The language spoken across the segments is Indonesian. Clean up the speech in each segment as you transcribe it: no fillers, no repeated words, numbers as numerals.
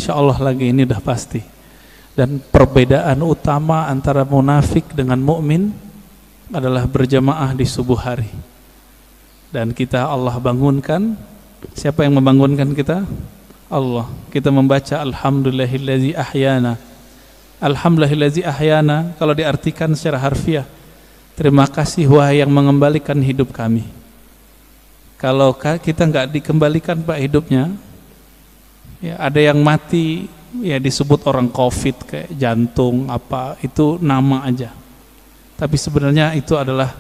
insya Allah lagi, ini udah pasti. Dan perbedaan utama antara munafik dengan mukmin adalah berjamaah di subuh hari. Dan kita Allah bangunkan. Siapa yang membangunkan kita? Allah. Kita membaca Alhamdulillahillazi ahyana. Alhamdulillahillazi ahyana kalau diartikan secara harfiah, terima kasih wahai yang mengembalikan hidup kami. Kalau kita nggak dikembalikan Pak hidupnya, ya ada yang mati ya disebut orang COVID kayak jantung apa, itu nama aja. Tapi sebenarnya itu adalah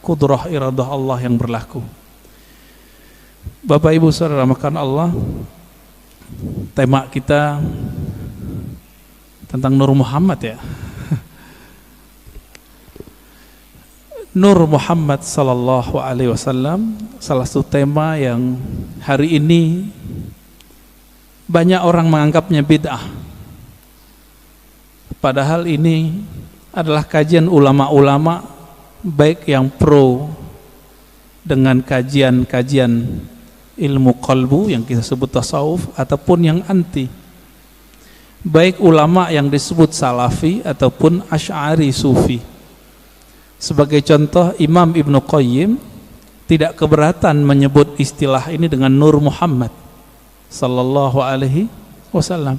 kudrah iradah Allah yang berlaku. Bapak Ibu Saudara makan Allah, tema kita tentang Nur Muhammad ya. Nur Muhammad sallallahu alaihi wasallam, salah satu tema yang hari ini banyak orang menganggapnya bid'ah. Padahal ini adalah kajian ulama-ulama, baik yang pro dengan kajian-kajian ilmu qalbu yang kita sebut tasawuf, ataupun yang anti, baik ulama yang disebut salafi ataupun asy'ari sufi. Sebagai contoh, Imam Ibnu Qayyim tidak keberatan menyebut istilah ini dengan Nur Muhammad sallallahu alaihi wasallam.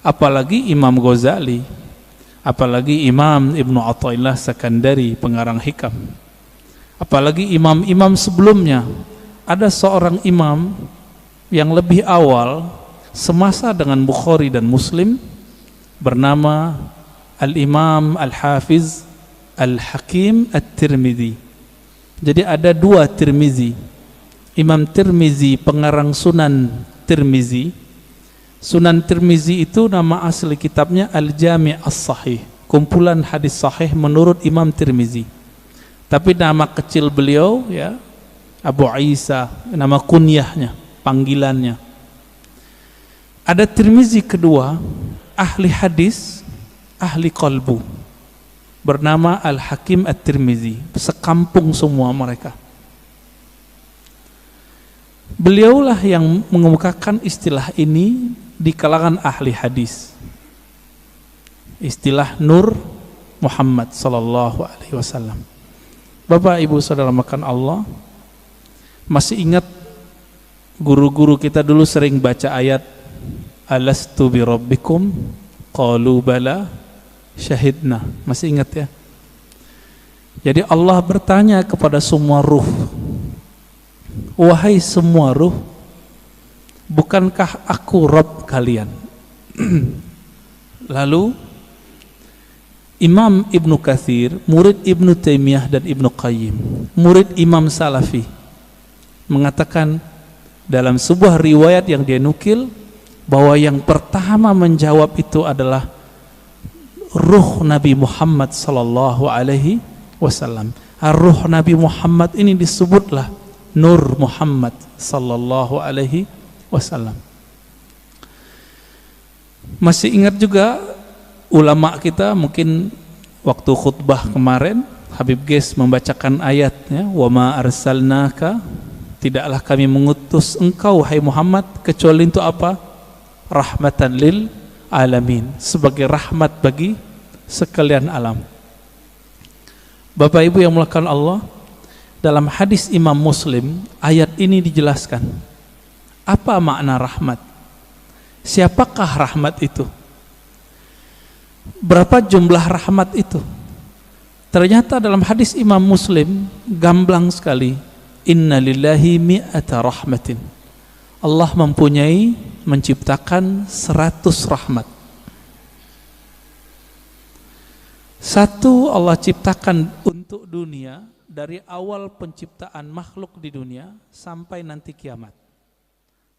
Apalagi Imam Ghazali, apalagi Imam Ibnu Athaillah Sakandari pengarang Hikam, apalagi imam-imam sebelumnya. Ada seorang imam yang lebih awal semasa dengan Bukhari dan Muslim bernama Al-Imam Al-Hafiz Al-Hakim At-Tirmidzi. Jadi ada dua Tirmizi. Imam Tirmizi pengarang Sunan Tirmizi. Sunan Tirmizi itu nama asli kitabnya Al-Jami' As-Sahih, kumpulan hadis sahih menurut Imam Tirmizi. Tapi nama kecil beliau ya Abu Isa, nama kunyahnya, panggilannya. Ada Tirmizi kedua, ahli hadis, ahli qalbu, bernama Al-Hakim At-Tirmidzi. Sekampung semua mereka. Beliaulah yang mengemukakan istilah ini di kalangan ahli hadis, istilah Nur Muhammad sallallahu alaihi wasallam. Bapak Ibu Saudara makan Allah, masih ingat guru-guru kita dulu sering baca ayat Alastu bi rabbikum qalu bala syahidna. Masih ingat ya? Jadi Allah bertanya kepada semua ruh, wahai semua ruh, bukankah aku Rabb kalian? Lalu Imam Ibnu Katsir, murid Ibnu Taimiyah dan Ibnu Qayyim, murid Imam Salafi, mengatakan dalam sebuah riwayat yang dia nukil bahwa yang pertama menjawab itu adalah ruh Nabi Muhammad sallallahu alaihi wasallam. Ruh Nabi Muhammad ini disebutlah Nur Muhammad sallallahu alaihi wasallam. Masih ingat juga ulama kita, mungkin waktu khutbah kemarin Habib Ges membacakan ayatnya, wa ma arsalnaka, tidaklah kami mengutus engkau hai Muhammad kecuali untuk apa? Rahmatan lil alamin, sebagai rahmat bagi sekalian alam. Bapak Ibu yang mulakan Allah, dalam hadis Imam Muslim ayat ini dijelaskan apa makna rahmat, siapakah rahmat itu, berapa jumlah rahmat itu. Ternyata dalam hadis Imam Muslim gamblang sekali, inna lillahi mi'ata rahmatin, Allah mempunyai, menciptakan 100 rahmat. Satu Allah ciptakan untuk dunia dari awal penciptaan makhluk di dunia sampai nanti kiamat.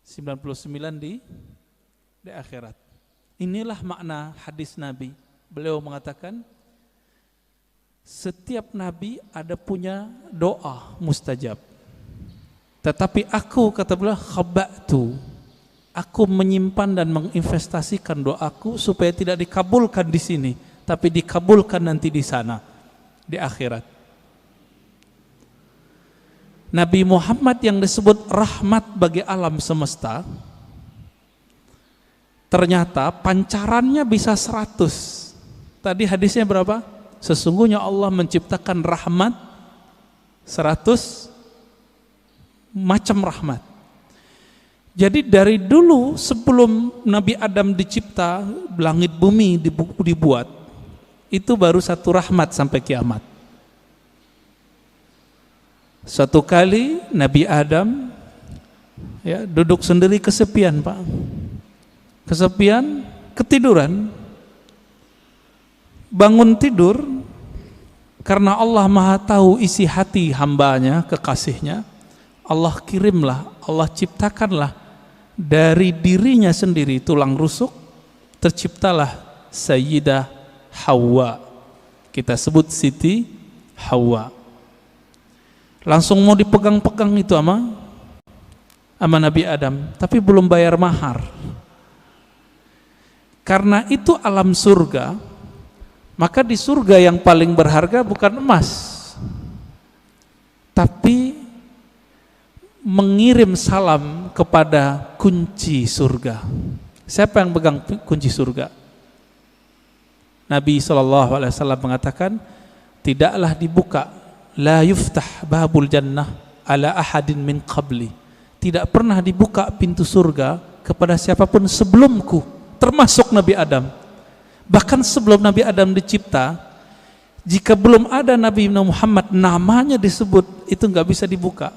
99 di akhirat. Inilah makna hadis Nabi. Beliau mengatakan setiap nabi ada punya doa mustajab. Tetapi aku, kata beliau, khaba'tu, aku menyimpan dan menginvestasikan doaku supaya tidak dikabulkan di sini, tapi dikabulkan nanti di sana, di akhirat. Nabi Muhammad yang disebut rahmat bagi alam semesta, ternyata pancarannya bisa 100. Tadi hadisnya berapa? Sesungguhnya Allah menciptakan rahmat 100 macam rahmat. Jadi dari dulu sebelum Nabi Adam dicipta, langit bumi dibuat, itu baru satu rahmat sampai kiamat. Suatu kali Nabi Adam duduk sendiri kesepian, Pak. Kesepian, ketiduran. Bangun tidur karena Allah Maha tahu isi hati hambanya, kekasihnya. Allah kirimlah, Allah ciptakanlah dari dirinya sendiri tulang rusuk, terciptalah Sayyidah Hawa. Kita sebut Siti Hawa. Langsung mau dipegang-pegang itu sama Nabi Adam, tapi belum bayar mahar. Karena itu alam surga, maka di surga yang paling berharga bukan emas, tapi mengirim salam kepada kunci surga. Siapa yang pegang kunci surga? Nabi SAW mengatakan, tidaklah dibuka, la yuftah babul jannah ala ahadin min qabli. Tidak pernah dibuka pintu surga kepada siapapun sebelumku, termasuk Nabi Adam. Bahkan sebelum Nabi Adam dicipta, jika belum ada Nabi Muhammad namanya disebut, itu nggak bisa dibuka.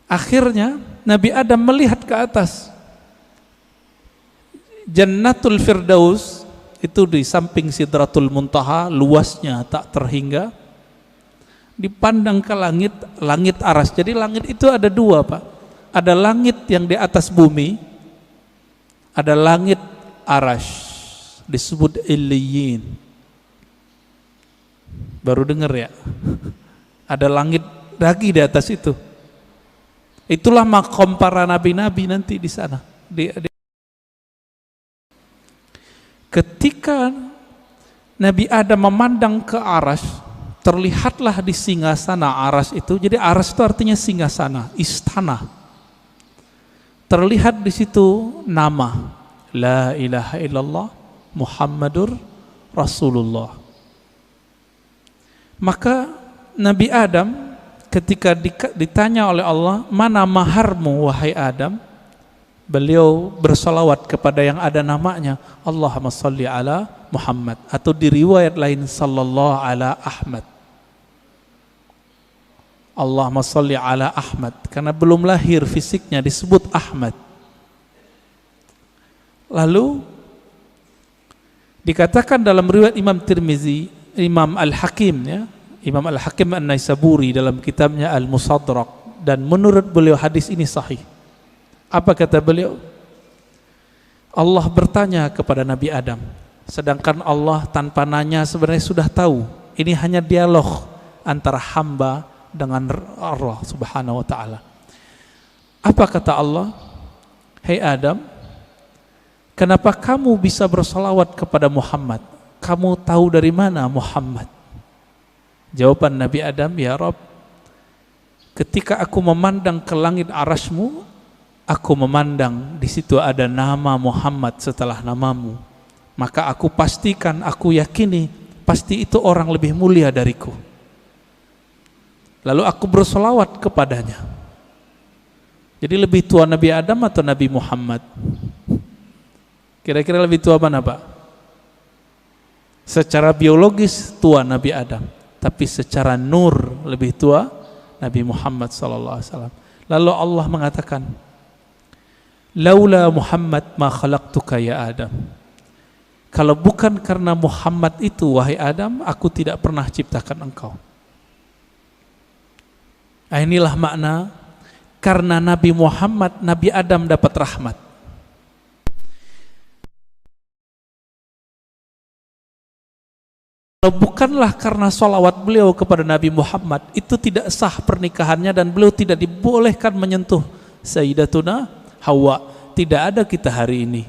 Akhirnya Nabi Adam melihat ke atas. Jannatul Firdaus itu di samping Sidratul Muntaha, luasnya tak terhingga. Dipandang ke langit, langit aras. Jadi langit itu ada dua, Pak. Ada langit yang di atas bumi, ada langit aras, disebut Illiyin. Baru dengar ya? Ada langit lagi di atas itu. Itulah makom para nabi-nabi nanti di sana. Ketika Nabi Adam memandang ke aras, terlihatlah di singgasana aras itu. Jadi aras itu artinya singgasana, istana. Terlihat di situ nama La ilaha illallah Muhammadur Rasulullah. Maka Nabi Adam ketika ditanya oleh Allah, mana maharmu wahai Adam? Beliau bersolawat kepada yang ada namanya, Allahumma salli ala Muhammad, atau di riwayat lain sallallahu ala Ahmad. Allahumma salli ala Ahmad, karena belum lahir fisiknya disebut Ahmad. Lalu dikatakan dalam riwayat Imam Tirmizi, Imam Al-Hakim Imam Al-Hakim An-Naisaburi dalam kitabnya Al-Musadrak, dan menurut beliau hadis ini sahih. Apa kata beliau? Allah bertanya kepada Nabi Adam, sedangkan Allah tanpa nanya sebenarnya sudah tahu. Ini hanya dialog antara hamba dengan Allah Subhanahu wa taala. Apa kata Allah? Hei Adam, kenapa kamu bisa bersolawat kepada Muhammad? Kamu tahu dari mana Muhammad? Jawaban Nabi Adam, ya Rabb, ketika aku memandang ke langit arasmu, aku memandang di situ ada nama Muhammad setelah namamu. Maka aku pastikan, aku yakini pasti itu orang lebih mulia dariku. Lalu aku bersolawat kepadanya. Jadi lebih tua Nabi Adam atau Nabi Muhammad? Kira-kira lebih tua mana, Pak? Secara biologis tua Nabi Adam, tapi secara nur lebih tua Nabi Muhammad SAW. Lalu Allah mengatakan, laula Muhammad ma khalaqtuka ya Adam. Kalau bukan karena Muhammad itu wahai Adam, aku tidak pernah ciptakan engkau. Nah, inilah makna karena Nabi Muhammad, Nabi Adam dapat rahmat. Kalau bukanlah karena sholawat beliau kepada Nabi Muhammad, itu tidak sah pernikahannya dan beliau tidak dibolehkan menyentuh Sayyidatuna Hawa. Tidak ada kita hari ini.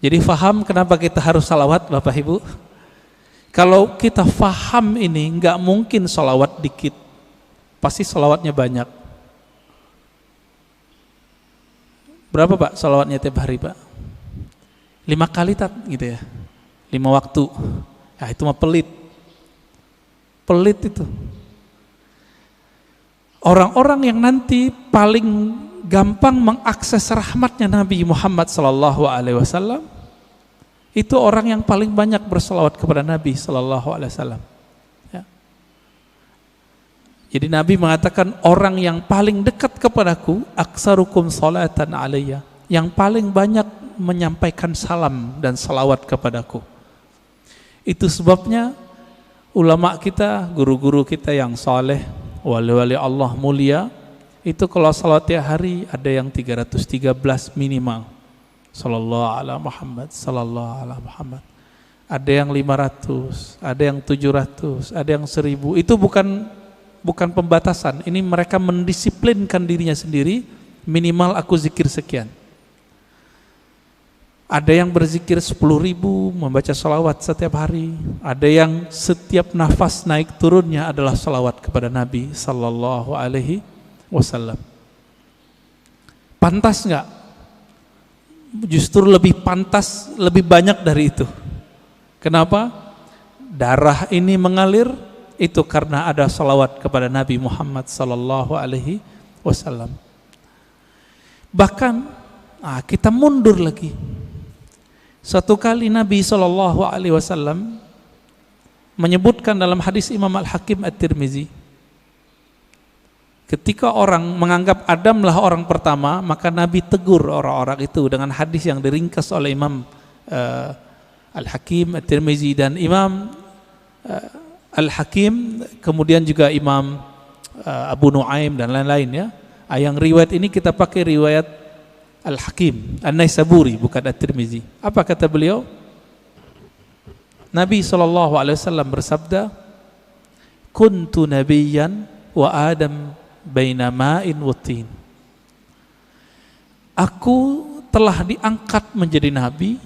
Jadi faham kenapa kita harus salawat, Bapak Ibu? Kalau kita faham ini, nggak mungkin salawat dikit, pasti salawatnya banyak. Berapa Pak salawatnya tiap hari Pak? 5 kali gitu ya, 5 waktu. Ya itu mah pelit itu. Orang-orang yang nanti paling gampang mengakses rahmatnya Nabi Muhammad sallallahu alaihi wasallam itu orang yang paling banyak berselawat kepada Nabi sallallahu alaihi wasallam. Ya. Jadi Nabi mengatakan orang yang paling dekat kepadaku aksarukum salatan alayya, yang paling banyak menyampaikan salam dan salawat kepadaku. Itu sebabnya ulama kita, guru-guru kita yang saleh, wali-wali Allah mulia, itu kalau salat tiap hari ada yang 313 minimal. Sallallahu ala Muhammad, sallallahu ala Muhammad. Ada yang 500, ada yang 700, ada yang 1000. Itu bukan pembatasan. Ini mereka mendisiplinkan dirinya sendiri, minimal aku zikir sekian. Ada yang berzikir 10.000, membaca salawat setiap hari. Ada yang setiap nafas naik turunnya adalah salawat kepada Nabi sallallahu alaihi wasallam. Pantas enggak? Justru lebih pantas, lebih banyak dari itu. Kenapa? Darah ini mengalir itu karena ada salawat kepada Nabi Muhammad sallallahu alaihi wasallam. Bahkan kita mundur lagi. Suatu kali Nabi sallallahu alaihi wasallam menyebutkan dalam hadis Imam Al-Hakim At-Tirmizi, ketika orang menganggap Adam lah orang pertama, maka Nabi tegur orang-orang itu dengan hadis yang diringkas oleh Imam Al-Hakim At-Tirmizi dan Imam Al-Hakim, kemudian juga Imam Abu Nuaim dan lain-lain ya. Yang riwayat ini kita pakai riwayat Al-Hakim An-Naisaburi, bukan At-Tirmizi. Apa kata beliau? Nabi SAW bersabda, kuntu nabiyyan wa Adam baina ma'in wa tin. Aku telah diangkat menjadi nabi,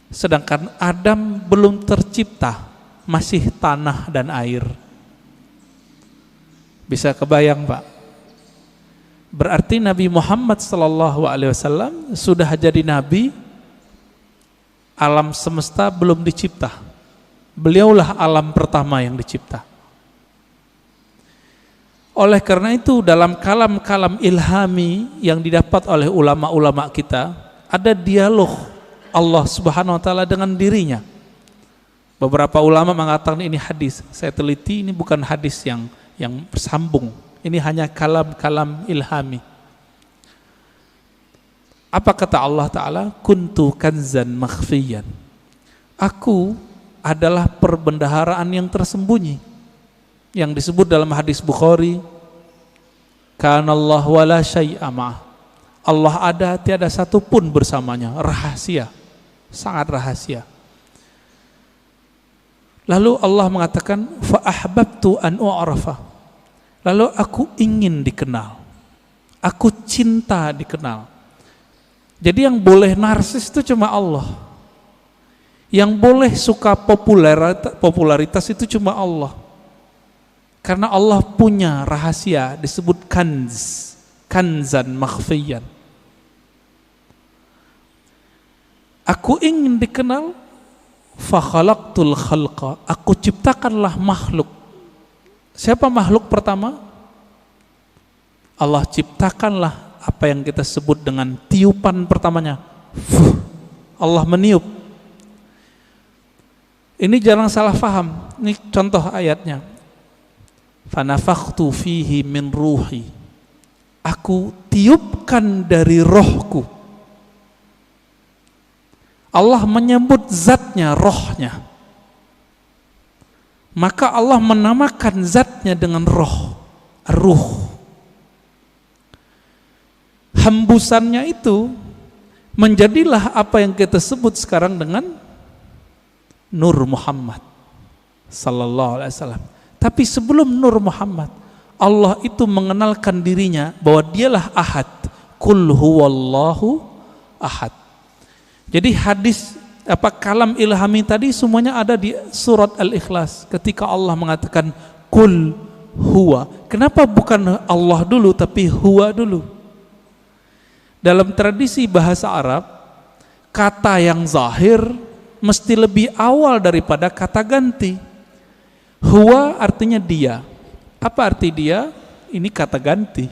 sedangkan Adam belum tercipta, masih tanah dan air. Bisa kebayang Pak? Berarti Nabi Muhammad SAW sudah jadi nabi, alam semesta belum dicipta. Beliaulah alam pertama yang dicipta. Oleh karena itu dalam kalam-kalam ilhami yang didapat oleh ulama-ulama kita, ada dialog Allah Subhanahu wa taala dengan dirinya. Beberapa ulama mengatakan ini hadis. Saya teliti, ini bukan hadis yang bersambung. Ini hanya kalam-kalam ilhami. Apa kata Allah Ta'ala? Kuntu kanzan makhfiyan. Aku adalah perbendaharaan yang tersembunyi. Yang disebut dalam hadis Bukhari, Kanallahu wala syai'a ma'ah. Allah ada, tiada satu pun bersamanya. Rahasia, sangat rahasia. Lalu Allah mengatakan, fa ahbabtu an u'rafa. Lalu aku ingin dikenal, aku cinta dikenal. Jadi yang boleh narsis itu cuma Allah. Yang boleh suka popularitas itu cuma Allah. Karena Allah punya rahasia disebut kanzan makhfiyan. Aku ingin dikenal, fa khalaqtul khalqa. Aku ciptakanlah makhluk. Siapa makhluk pertama? Allah ciptakanlah apa yang kita sebut dengan tiupan pertamanya. Allah meniup. Ini jangan salah faham. Ini contoh ayatnya. Fanafakhtu fihi min ruhi. Aku tiupkan dari rohku. Allah menyebut zatnya, rohnya. Maka Allah menamakan zatnya dengan roh, ruh. Hembusannya itu menjadilah apa yang kita sebut sekarang dengan Nur Muhammad sallallahu alaihi wasallam. Tapi sebelum Nur Muhammad, Allah itu mengenalkan dirinya bahwa dialah Ahad. Qul huwallahu ahad. Jadi hadis kalam ilhami tadi semuanya ada di surat Al-Ikhlas ketika Allah mengatakan Qul huwa. Kenapa bukan Allah dulu tapi huwa dulu? Dalam tradisi bahasa Arab, kata yang zahir mesti lebih awal daripada kata ganti. Huwa artinya dia. Apa arti dia? Ini kata ganti.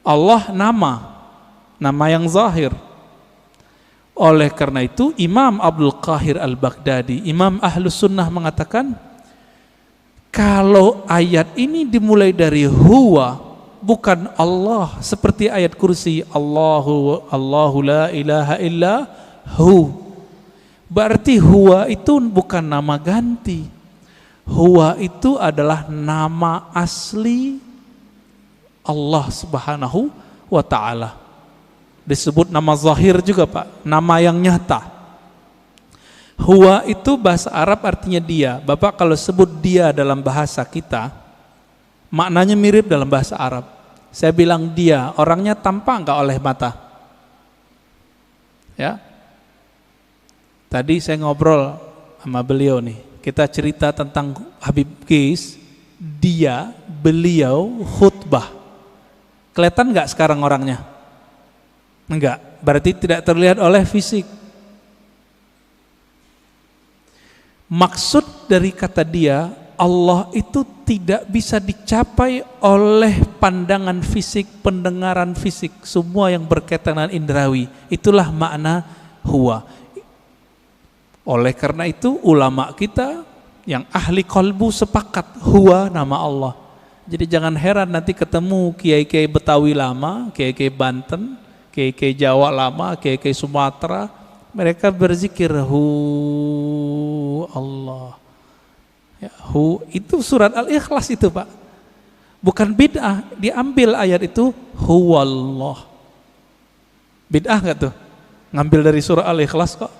Allah nama yang zahir. Oleh karena itu Imam Abdul Qahir Al-Baghdadi, Imam Ahlus Sunnah mengatakan, kalau ayat ini dimulai dari huwa, bukan Allah, seperti ayat kursi, Allahu la ilaha illa hu, berarti huwa itu bukan nama ganti. Huwa itu adalah nama asli Allah Subhanahu wa ta'ala. Disebut nama zahir juga, Pak, nama yang nyata. Huwa itu bahasa Arab artinya dia. Bapak kalau sebut dia dalam bahasa kita, maknanya mirip dalam bahasa Arab. Saya bilang dia, orangnya tampak enggak oleh mata? Ya. Tadi saya ngobrol sama beliau nih. Kita cerita tentang Habib Qais, beliau khutbah. Kelihatan enggak sekarang orangnya? Enggak, berarti tidak terlihat oleh fisik. Maksud dari kata dia, Allah itu tidak bisa dicapai oleh pandangan fisik, pendengaran fisik, semua yang berkaitan dengan indrawi. Itulah makna huwa. Oleh karena itu ulama kita yang ahli qalbu sepakat huwa nama Allah. Jadi jangan heran nanti ketemu kiai-kiai Betawi lama, kiai-kiai Banten, kiai-kiai Jawa lama, kiai-kiai Sumatera, mereka berzikir hu Allah. Ya, hu itu surat Al-Ikhlas itu, Pak. Bukan bid'ah, diambil ayat itu huwallah. Bid'ah enggak tuh? Ngambil dari surah Al-Ikhlas kok.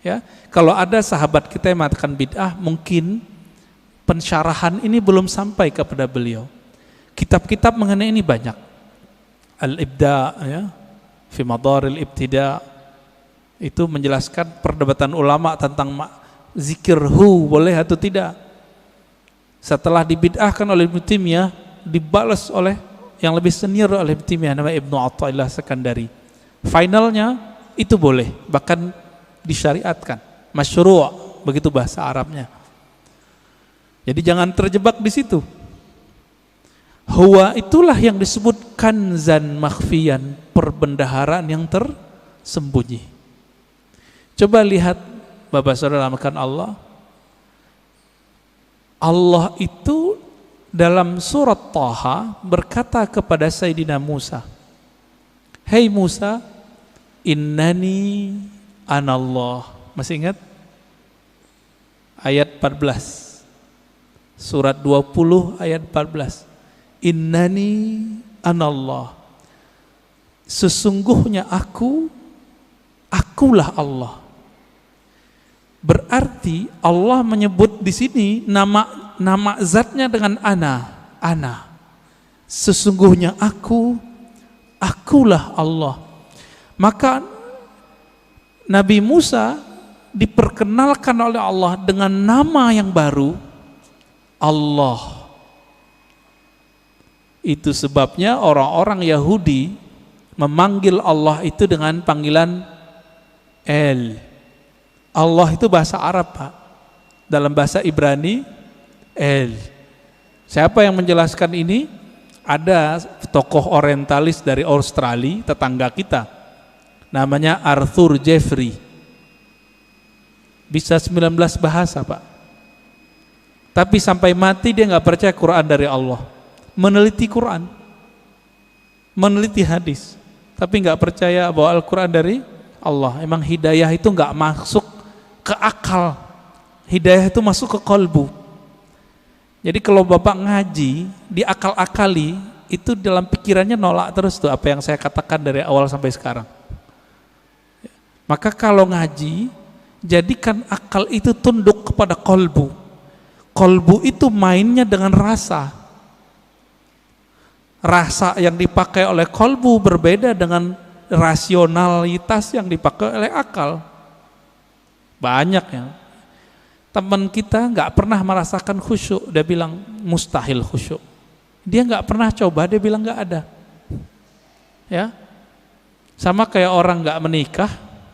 Ya, kalau ada sahabat kita yang mengatakan bid'ah, mungkin pensyarahan ini belum sampai kepada beliau. Kitab-kitab mengenai ini banyak. Al-Ibda, ya, fi Madaril Ibtida, itu menjelaskan perdebatan ulama tentang zikir hu boleh atau tidak. Setelah dibid'ahkan oleh Ibnu Taimiyah, dibalas oleh yang lebih senior oleh Ibnu Taimiyah, namanya Ibnu Athaillah Sekandari. Finalnya itu boleh, bahkan disyariatkan, masyru', begitu bahasa Arabnya. Jadi jangan terjebak di situ. Huwa itulah yang disebut kanzan makhfiyan, perbendaharaan yang tersembunyi. Coba lihat Bapak Saudara makan Allah. Allah itu dalam surat Thaha berkata kepada Sayyidina Musa, "Hei Musa, innani anallah." Masih ingat? Ayat 14. Surat 20 ayat 14. Innani anallah. Sesungguhnya akulah Allah. Berarti Allah menyebut di sini nama zatnya dengan ana. Sesungguhnya akulah Allah. Maka Nabi Musa diperkenalkan oleh Allah dengan nama yang baru, Allah. Itu sebabnya orang-orang Yahudi memanggil Allah itu dengan panggilan El. Allah itu bahasa Arab, Pak. Dalam bahasa Ibrani El. Siapa yang menjelaskan ini? Ada tokoh orientalis dari Australia, tetangga kita, namanya Arthur Jeffrey. Bisa 19 bahasa, Pak. Tapi sampai mati dia nggak percaya Quran dari Allah. Meneliti Quran, meneliti hadis, tapi nggak percaya bahwa Al-Quran dari Allah. Emang hidayah itu nggak masuk ke akal, hidayah itu masuk ke kolbu. Jadi kalau Bapak ngaji, diakal-akali, itu dalam pikirannya nolak terus tuh apa yang saya katakan dari awal sampai sekarang. Maka kalau ngaji, jadikan akal itu tunduk kepada kolbu. Kolbu itu mainnya dengan rasa. Rasa yang dipakai oleh kolbu berbeda dengan rasionalitas yang dipakai oleh akal. Banyak ya. Teman kita nggak pernah merasakan khusyuk, dia bilang mustahil khusyuk. Dia nggak pernah coba, dia bilang nggak ada. Ya, Sama kayak orang nggak menikah,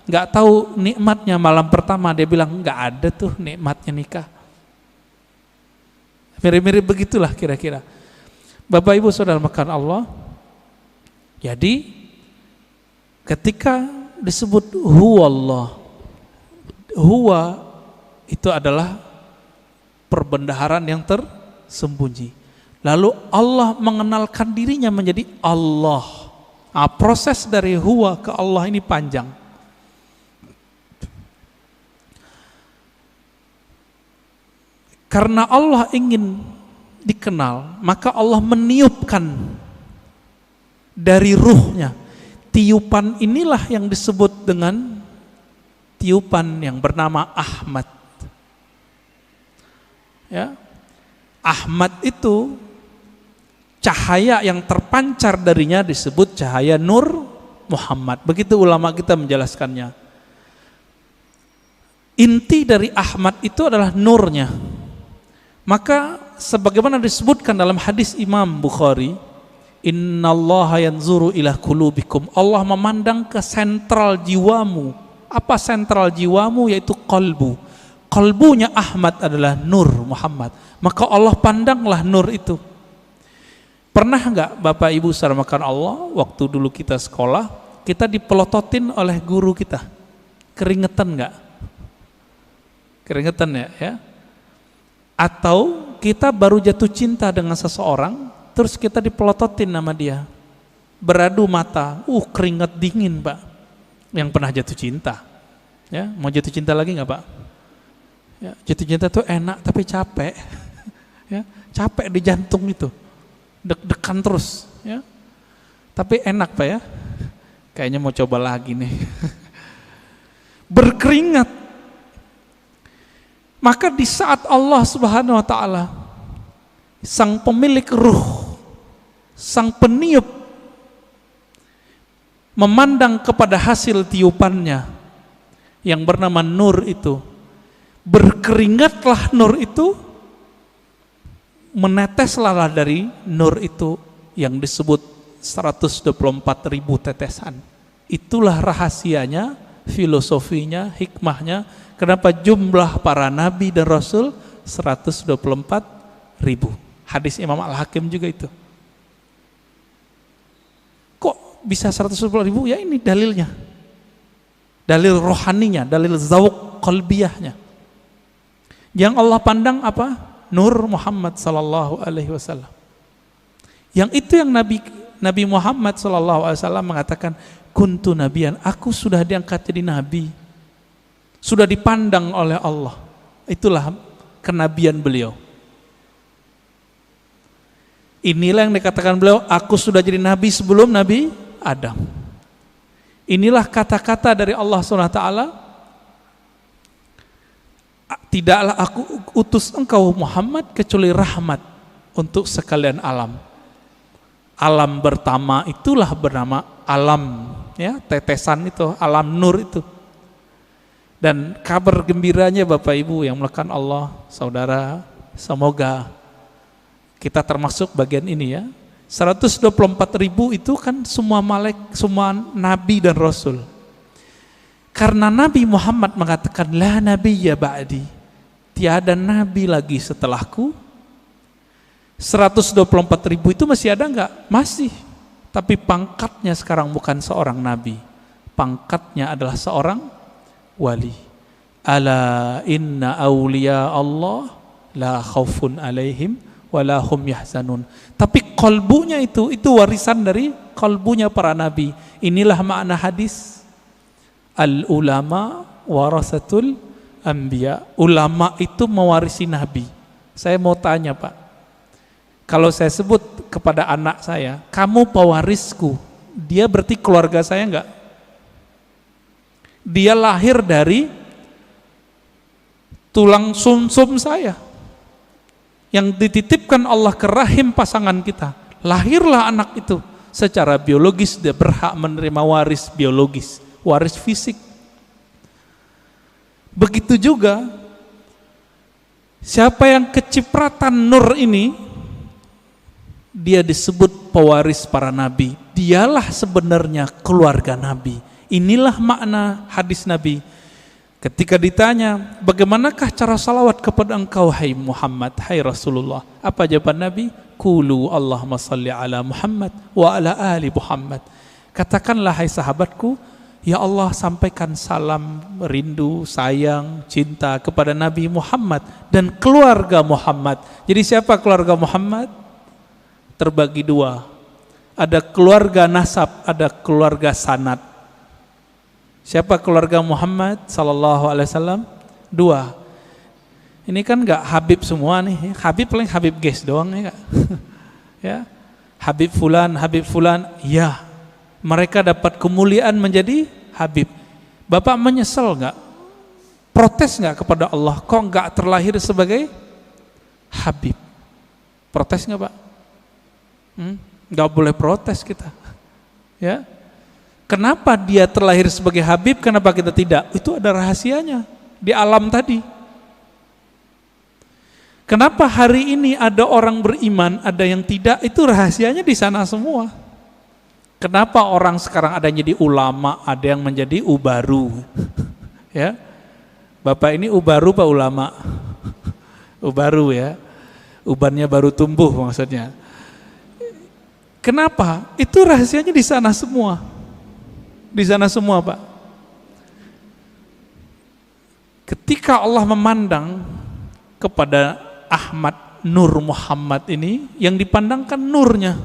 nggak tahu nikmatnya malam pertama, dia bilang nggak ada tuh nikmatnya nikah. Mirip-mirip begitulah kira-kira. Bapak Ibu Saudara makan Allah. Jadi ketika disebut huwallah, huwa itu adalah perbendaharaan yang tersembunyi. Lalu Allah mengenalkan dirinya menjadi Allah. Nah, proses dari huwa ke Allah ini panjang. Karena Allah ingin dikenal, maka Allah meniupkan dari ruhnya. Tiupan inilah yang disebut dengan tiupan yang bernama Ahmad. Ya, Ahmad itu cahaya yang terpancar darinya disebut cahaya Nur Muhammad. Begitu ulama kita menjelaskannya. Inti dari Ahmad itu adalah nurnya. Maka sebagaimana disebutkan dalam hadis Imam Bukhari, innallaha yanzuru ila qulubikum. Allah memandang ke sentral jiwamu. Apa sentral jiwamu? Yaitu qalbu. Qalbunya Ahmad adalah Nur Muhammad. Maka Allah pandanglah nur itu. Pernah enggak Bapak Ibu saudara makan Allah, waktu dulu kita sekolah, kita dipelototin oleh guru kita? Keringetan enggak? Keringetan ya? Atau kita baru jatuh cinta dengan seseorang, terus kita dipelototin nama dia, beradu mata, keringat dingin Pak. Yang pernah jatuh cinta, ya mau jatuh cinta lagi nggak Pak? Ya, jatuh cinta tuh enak tapi capek, ya capek di jantung itu, deg-degan terus, ya. Tapi enak Pak ya, kayaknya mau coba lagi nih, berkeringat. Maka di saat Allah Subhanahu wa Ta'ala, sang pemilik ruh, sang peniup, memandang kepada hasil tiupannya yang bernama nur itu, berkeringatlah nur itu, meneteslah dari nur itu yang disebut 124.000 tetesan. Itulah rahasianya, filosofinya, hikmahnya, kenapa jumlah para nabi dan rasul 124.000. Hadis Imam Al-Hakim juga itu. Kok bisa 124.000? Ya ini dalilnya. Dalil rohaninya, dalil zauq qalbiyahnya. Yang Allah pandang apa? Nur Muhammad sallallahu alaihi wasallam. Yang itu yang Nabi Muhammad sallallahu alaihi wasallam mengatakan, kuntu nabiyan, aku sudah diangkat jadi nabi. Sudah dipandang oleh Allah. Itulah kenabian beliau. Inilah yang dikatakan beliau, aku sudah jadi nabi sebelum Nabi Adam. Inilah kata-kata dari Allah SWT, tidaklah aku utus engkau Muhammad kecuali rahmat untuk sekalian alam. Alam pertama itulah bernama alam, ya, tetesan itu, alam nur itu. Dan kabar gembiranya Bapak Ibu yang melakukan Allah, saudara, semoga kita termasuk bagian ini ya. 124.000 itu kan semua semua nabi dan rasul. Karena Nabi Muhammad mengatakan la nabiyya ba'di, tiada nabi lagi setelahku. 124.000 itu masih ada enggak? Masih. Tapi pangkatnya sekarang bukan seorang nabi. Pangkatnya adalah seorang wali. Ala inna awliya Allah la khaufun alaihim wala hum yahzanun. Tapi qalbunya itu warisan dari qalbunya para nabi. Inilah makna hadis al ulama warasatul anbiya. Ulama itu mewarisi nabi. Saya mau tanya Pak, kalau saya sebut kepada anak saya, kamu pewarisku, dia berarti keluarga saya enggak? Dia lahir dari tulang sumsum saya yang dititipkan Allah ke rahim pasangan kita. Lahirlah anak itu, secara biologis dia berhak menerima waris biologis, waris fisik. Begitu juga siapa yang kecipratan nur ini dia disebut pewaris para nabi. Dialah sebenarnya keluarga Nabi. Inilah makna hadis Nabi. Ketika ditanya, bagaimanakah cara salawat kepada engkau hai Muhammad, hai Rasulullah? Apa jawaban Nabi? Qulu Allahumma salli ala Muhammad wa ala ali Muhammad. Katakanlah hai sahabatku, ya Allah sampaikan salam, rindu, sayang, cinta kepada Nabi Muhammad dan keluarga Muhammad. Jadi siapa keluarga Muhammad? Terbagi dua. Ada keluarga nasab, ada keluarga sanad. Siapa keluarga Muhammad sallallahu alaihi wasallam? Dua. Ini kan enggak Habib semua nih. Habib paling Habib guys doang ya. Ya. Habib fulan, ya. Mereka dapat kemuliaan menjadi Habib. Bapak menyesal enggak? Protes enggak kepada Allah? Kok enggak terlahir sebagai Habib? Protes enggak, Pak? Nggak boleh protes kita, ya. Kenapa dia terlahir sebagai Habib, kenapa kita tidak? Itu ada rahasianya di alam tadi. Kenapa hari ini ada orang beriman, ada yang tidak? Itu rahasianya di sana semua. Kenapa orang sekarang ada yang jadi ulama, ada yang menjadi ubaru? Ya, Bapak ini ubaru Pak ulama? Ubaru ya, ubannya baru tumbuh maksudnya. Kenapa? Itu rahasianya di sana semua. Di sana semua, Pak. Ketika Allah memandang kepada Ahmad Nur Muhammad ini, yang dipandangkan nurnya.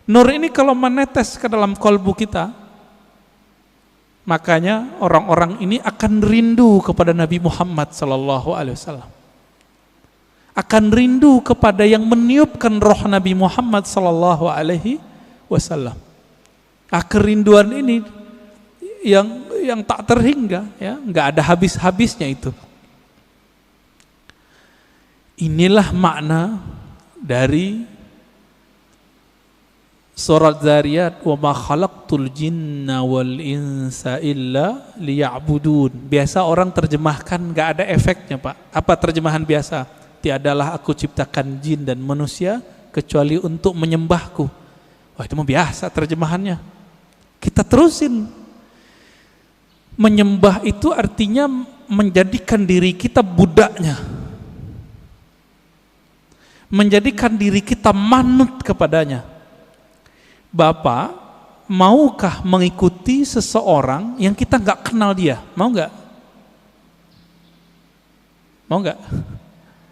Nur ini kalau menetes ke dalam kalbu kita, makanya orang-orang ini akan rindu kepada Nabi Muhammad sallallahu alaihi wasallam. Akan rindu kepada yang meniupkan roh Nabi Muhammad sallallahu alaihi wasallam. Kerinduan ini yang tak terhingga, ya, enggak ada habis-habisnya itu. Inilah makna dari surat Zariyat, wa ma khalaqtul jinna wal insa illa liya'budun. Biasa orang terjemahkan enggak ada efeknya, Pak. Apa terjemahan biasa? Tiadalah aku ciptakan jin dan manusia kecuali untuk menyembahku. Wah, itu mah biasa terjemahannya. Kita terusin. Menyembah itu artinya menjadikan diri kita budaknya. Menjadikan diri kita manut kepadanya. Bapak, maukah mengikuti seseorang yang kita nggak kenal dia? Mau nggak? Mau nggak?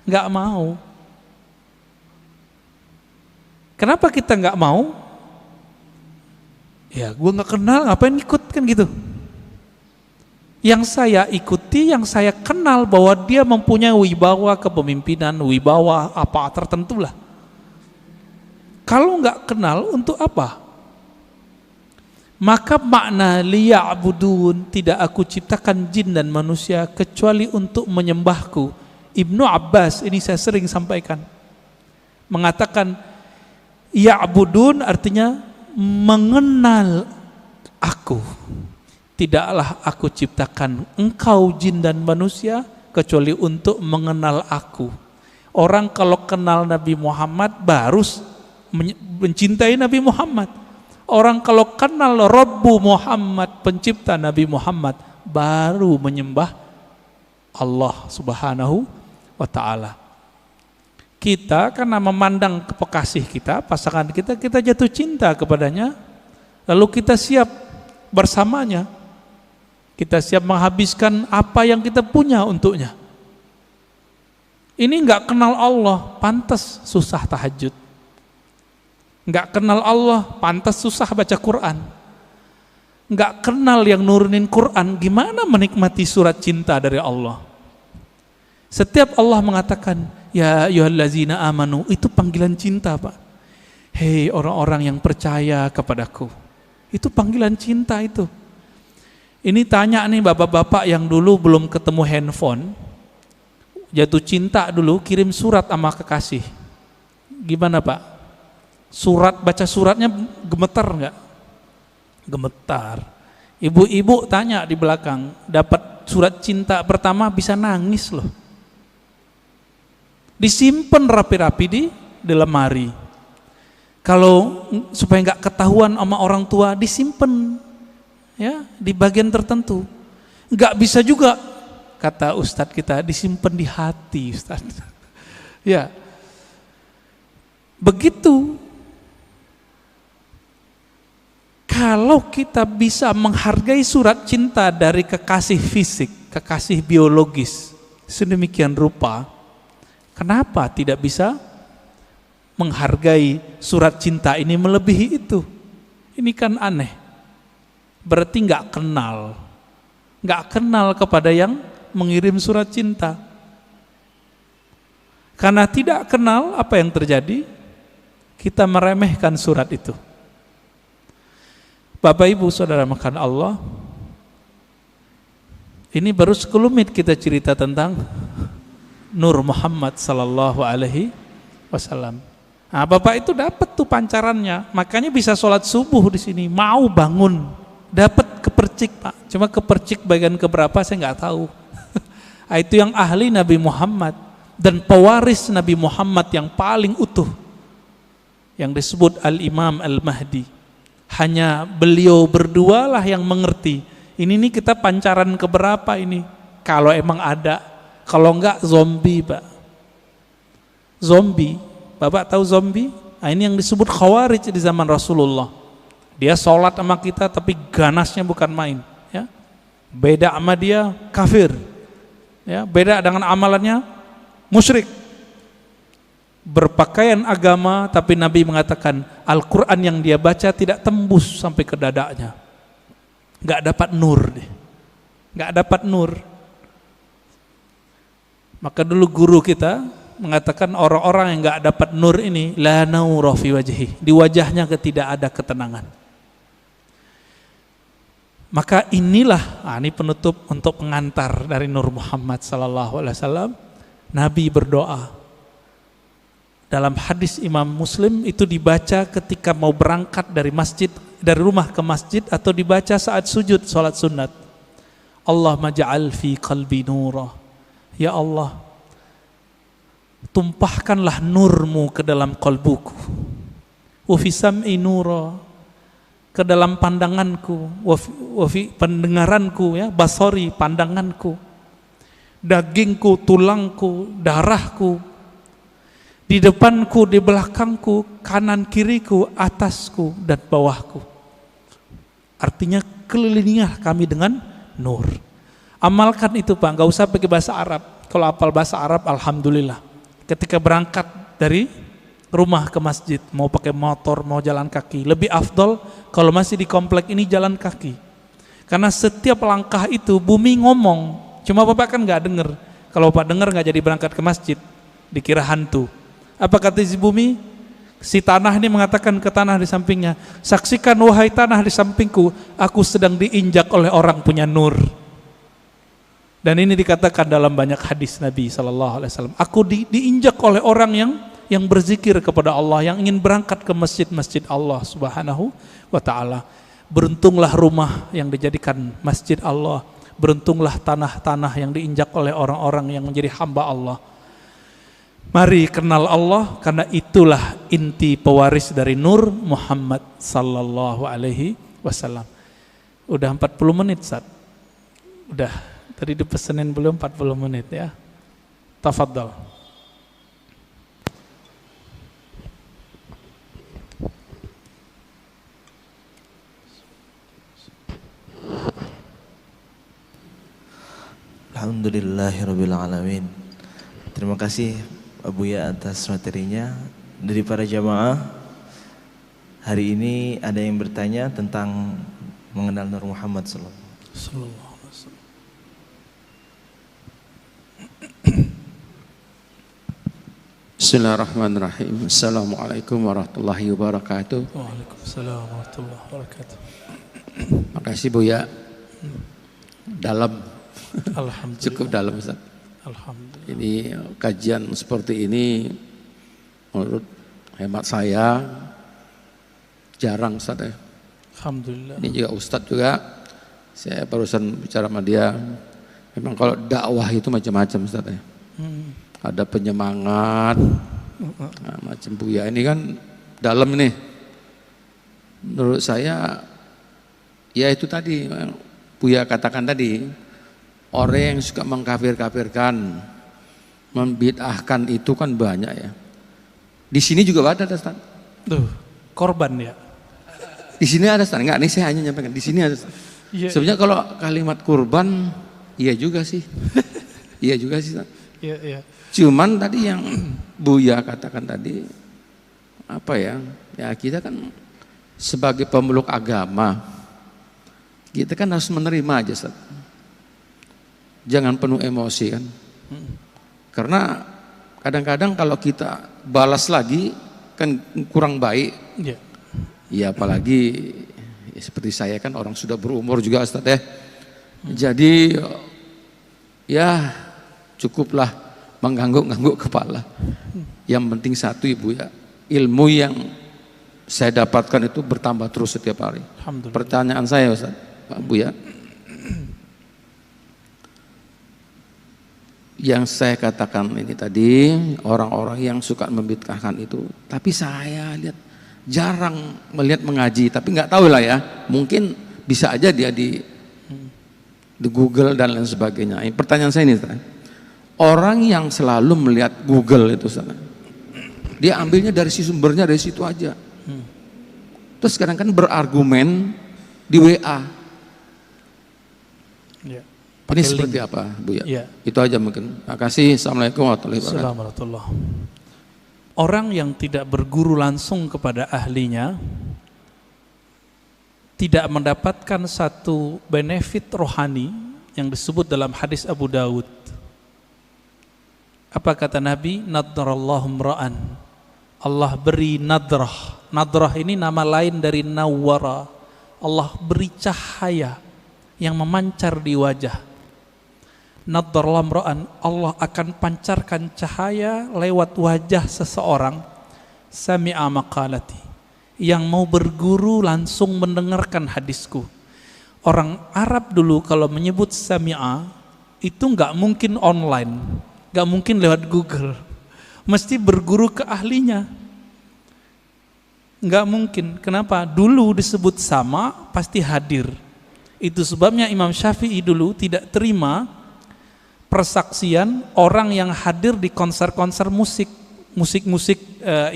Nggak mau. Kenapa kita nggak mau? Ya, gue nggak kenal, ngapain ikut kan gitu. Yang saya ikuti, yang saya kenal bahwa dia mempunyai wibawa kepemimpinan, wibawa apa tertentu lah. Kalau nggak kenal, untuk apa? Maka makna liya'budun, tidak aku ciptakan jin dan manusia kecuali untuk menyembahku. Ibnu Abbas, ini saya sering sampaikan, mengatakan ya'budun artinya mengenal aku. Tidaklah aku ciptakan engkau jin dan manusia kecuali untuk mengenal aku. Orang kalau kenal Nabi Muhammad baru mencintai Nabi Muhammad. Orang kalau kenal Rabbu Muhammad, pencipta Nabi Muhammad, baru menyembah Allah Subhanahu wa ta'ala. Kita karena memandang kekasih kita, pasangan kita, kita jatuh cinta kepadanya, lalu kita siap bersamanya, kita siap menghabiskan apa yang kita punya untuknya. Ini enggak kenal Allah, pantas susah tahajud. Enggak kenal Allah, pantas susah baca Quran. Enggak kenal yang nurunin Quran, gimana menikmati surat cinta dari Allah? Setiap Allah mengatakan, ya ayyuhallazina amanu, itu panggilan cinta, Pak. Hei orang-orang yang percaya kepadaku. Itu panggilan cinta itu. Ini tanya nih bapak-bapak yang dulu belum ketemu handphone, jatuh cinta dulu, kirim surat sama kekasih. Gimana, Pak? Surat, baca suratnya gemetar enggak? Gemetar. Ibu-ibu tanya di belakang, dapat surat cinta pertama bisa nangis loh. Disimpan rapi-rapi di lemari. Kalau supaya nggak ketahuan sama orang tua, disimpan ya di bagian tertentu. Nggak bisa juga, kata Ustadz kita, disimpan di hati, Ustadz. Ya, begitu. Kalau kita bisa menghargai surat cinta dari kekasih fisik, kekasih biologis, sedemikian rupa, kenapa tidak bisa menghargai surat cinta ini melebihi itu? Ini kan aneh. Berarti nggak kenal kepada yang mengirim surat cinta. Karena tidak kenal, apa yang terjadi? Kita meremehkan surat itu. Bapak Ibu Saudara makan Allah, ini baru sekelumit kita cerita tentang Nur Muhammad sallallahu alaihi wasallam. Nah, Bapak itu dapat tuh pancarannya, makanya bisa sholat subuh di sini, mau bangun, dapat kepercik Pak. Cuma kepercik bagian keberapa saya nggak tahu. Itu yang ahli Nabi Muhammad dan pewaris Nabi Muhammad yang paling utuh, yang disebut Al-Imam Al-Mahdi. Hanya beliau berdua lah yang mengerti. Ini nih kita pancaran keberapa ini? Kalau emang ada, kalau enggak zombie Pak. Zombie, Bapak tahu zombie? Nah, ini yang disebut khawarij di zaman Rasulullah. Dia sholat sama kita tapi ganasnya bukan main. Ya. Beda sama dia kafir. Ya, beda dengan amalannya musyrik. Berpakaian agama, tapi Nabi mengatakan Al-Quran yang dia baca tidak tembus sampai ke dadanya. Gak dapat nur deh. Gak dapat nur. Maka dulu guru kita mengatakan orang-orang yang gak dapat nur ini la naura fi wajhi, di wajahnya tidak ada ketenangan. Maka inilah, ini penutup untuk pengantar dari Nur Muhammad sallallahu alaihi wasallam. Nabi berdoa. Dalam hadis Imam Muslim itu dibaca ketika mau berangkat dari masjid, dari rumah ke masjid, atau dibaca saat sujud salat sunat. Allahumma ja'al fi qalbi nura. Ya Allah, tumpahkanlah nurmu ke dalam kalbuku. Wa fi sam'i nura, ke dalam pandanganku. Wa fi pendengaranku, ya, basari, pandanganku. Dagingku, tulangku, darahku. Di depanku, di belakangku, kanan kiriku, atasku dan bawahku. Artinya kelilingilah kami dengan nur. Amalkan itu Pak, gak usah pakai bahasa Arab. Kalau hafal bahasa Arab, alhamdulillah. Ketika berangkat dari rumah ke masjid, mau pakai motor, mau jalan kaki, lebih afdol kalau masih di komplek ini jalan kaki. Karena setiap langkah itu bumi ngomong. Cuma Bapak kan gak denger. Kalau Bapak denger gak jadi berangkat ke masjid, dikira hantu. Apa kata si bumi? Si tanah ini mengatakan ke tanah di sampingnya, saksikan wahai tanah di sampingku, aku sedang diinjak oleh orang punya nur. Dan ini dikatakan dalam banyak hadis Nabi SAW. Aku diinjak oleh orang yang berzikir kepada Allah, yang ingin berangkat ke masjid-masjid Allah Subhanahu wa Ta'ala. Beruntunglah rumah yang dijadikan masjid Allah. Beruntunglah tanah-tanah yang diinjak oleh orang-orang yang menjadi hamba Allah. Mari kenal Allah, karena itulah inti pewaris dari Nur Muhammad sallallahu alaihi wasallam. Udah 40 menit, Ustaz. Udah, tadi dipesenin belum 40 menit ya. Tafadhal. Alhamdulillahirabbil alamin. Terima kasih Buya atas materinya. Dari para jamaah, hari ini ada yang bertanya tentang mengenal Nur Muhammad sallallahu alaihi wasallam. Bismillahirrahmanirrahim. Assalamualaikum warahmatullahi wabarakatuh. Waalaikumsalam warahmatullahi wabarakatuh. Makasih Buya. Dalam. Alhamdulillah. Cukup dalam Ustaz. Alhamdulillah. Ini kajian seperti ini menurut hemat saya jarang Ustaz ya. Alhamdulillah. Ini juga Ustaz juga, saya barusan bicara sama dia, memang kalau dakwah itu macam-macam Ustaz ya. Ada penyemangat, nah, macam Buya ini kan dalam ini. Menurut saya ya itu tadi Buya katakan tadi, orang yang suka mengkafir-kafirkan, membid'ahkan itu kan banyak ya. Di sini juga ada Ustaz. Tuh, korban ya. Di sini ada Ustaz. Enggak, ini saya hanya nyampaikan. Di sini ada Ustaz. Iya, sebenarnya kalau kalimat kurban iya juga sih. Iya juga sih Ustaz. Iya, iya. Cuman tadi yang Buya katakan tadi apa ya? Ya kita kan sebagai pemeluk agama kita kan harus menerima aja Ustaz. Jangan penuh emosi kan. Karena kadang-kadang kalau kita balas lagi kan kurang baik. Iya. Ya apalagi ya, seperti saya kan orang sudah berumur juga Ustaz ya. Jadi ya cukuplah mengangguk-angguk kepala. Yang penting satu Ibu ya, ilmu yang saya dapatkan itu bertambah terus setiap hari. Pertanyaan saya Ustaz, Pak Bu ya. Yang saya katakan ini tadi, orang-orang yang suka membid'ahkan itu, tapi saya lihat jarang melihat mengaji, tapi nggak tahu lah ya, mungkin bisa aja dia di Google dan lain sebagainya. Pertanyaan saya ini, orang yang selalu melihat Google itu, dia ambilnya dari sumbernya dari situ aja. Terus sekarang kan berargumen di WA. Ya. Ini seperti apa, Bu ya? Ya. Itu aja mungkin. Terima kasih. Assalamualaikum warahmatullahi wabarakatuh. Orang yang tidak berguru langsung kepada ahlinya tidak mendapatkan satu benefit rohani yang disebut dalam hadis Abu Dawud. Apa kata Nabi? Nadrallahu mra'an. Allah beri nadrah. Nadrah ini nama lain dari nawwara. Allah beri cahaya yang memancar di wajah. Nadrallahu mra'an, Allah akan pancarkan cahaya lewat wajah seseorang sami'a maqalati, yang mau berguru langsung mendengarkan hadisku. Orang Arab dulu kalau menyebut sami'a itu nggak mungkin online, nggak mungkin lewat Google, mesti berguru ke ahlinya. Nggak mungkin. Kenapa? Dulu disebut sama pasti hadir. Itu sebabnya Imam Syafi'i dulu tidak terima persaksian orang yang hadir di konser-konser musik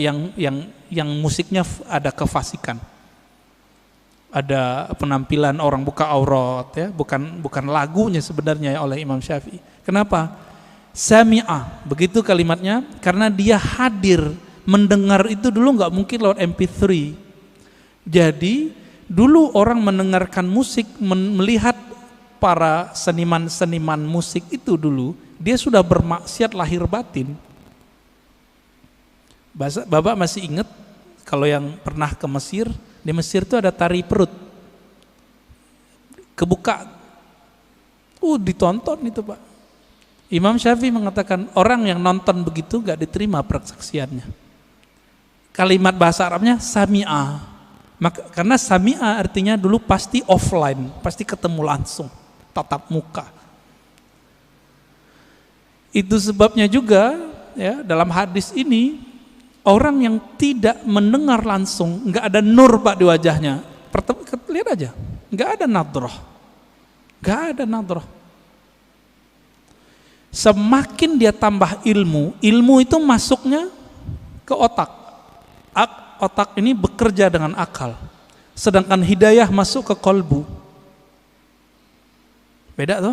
yang musiknya ada kefasikan, ada penampilan orang buka aurat ya, bukan lagunya sebenarnya oleh Imam Syafi'i. Kenapa? Sami'ah, begitu kalimatnya, karena dia hadir mendengar itu dulu nggak mungkin lewat MP3. Jadi dulu orang mendengarkan musik, melihat para seniman-seniman musik itu dulu, dia sudah bermaksiat lahir batin. Bapak masih ingat kalau yang pernah ke Mesir, di Mesir itu ada tari perut, kebuka, ditonton itu Pak. Imam Syafi'i mengatakan orang yang nonton begitu gak diterima persaksiannya. Kalimat bahasa Arabnya sami'ah, karena sami'ah artinya dulu pasti offline, pasti ketemu langsung, tatap muka. Itu sebabnya juga ya dalam hadis ini orang yang tidak mendengar langsung, nggak ada nur Pak di wajahnya. Lihat aja, nggak ada nadrah, nggak ada nadrah. Semakin dia tambah ilmu itu masuknya ke otak. Otak ini bekerja dengan akal, sedangkan hidayah masuk ke kolbu. Beda tuh.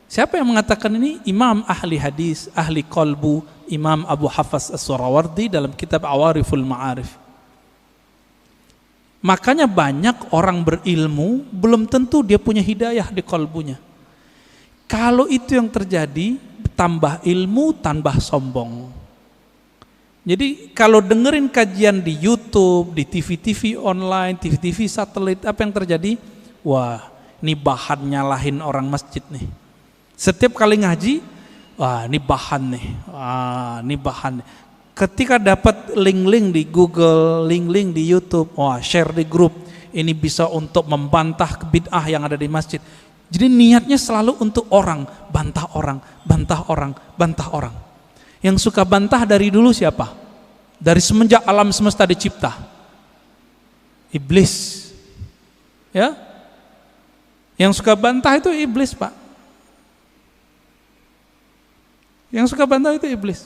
Siapa yang mengatakan ini? Imam ahli hadis, ahli kolbu, Imam Abu Hafs As-Surawardi dalam kitab Awariful Ma'arif. Makanya banyak orang berilmu belum tentu dia punya hidayah di kolbunya. Kalau itu yang terjadi, tambah ilmu, tambah sombong. Jadi kalau dengerin kajian di YouTube, di TV-TV online, TV-TV satelit, apa yang terjadi? Wah, ini bahan nyalahin orang masjid nih. Setiap kali ngaji, wah ini bahan nih, ini bahan. Ketika dapat link-link di Google, link-link di YouTube, wah share di grup, ini bisa untuk membantah bid'ah yang ada di masjid. Jadi niatnya selalu untuk orang, bantah orang, bantah orang, bantah orang. Yang suka bantah dari dulu siapa? Dari semenjak alam semesta dicipta. Iblis. Ya. Yang suka bantah itu iblis, Pak. Yang suka bantah itu iblis.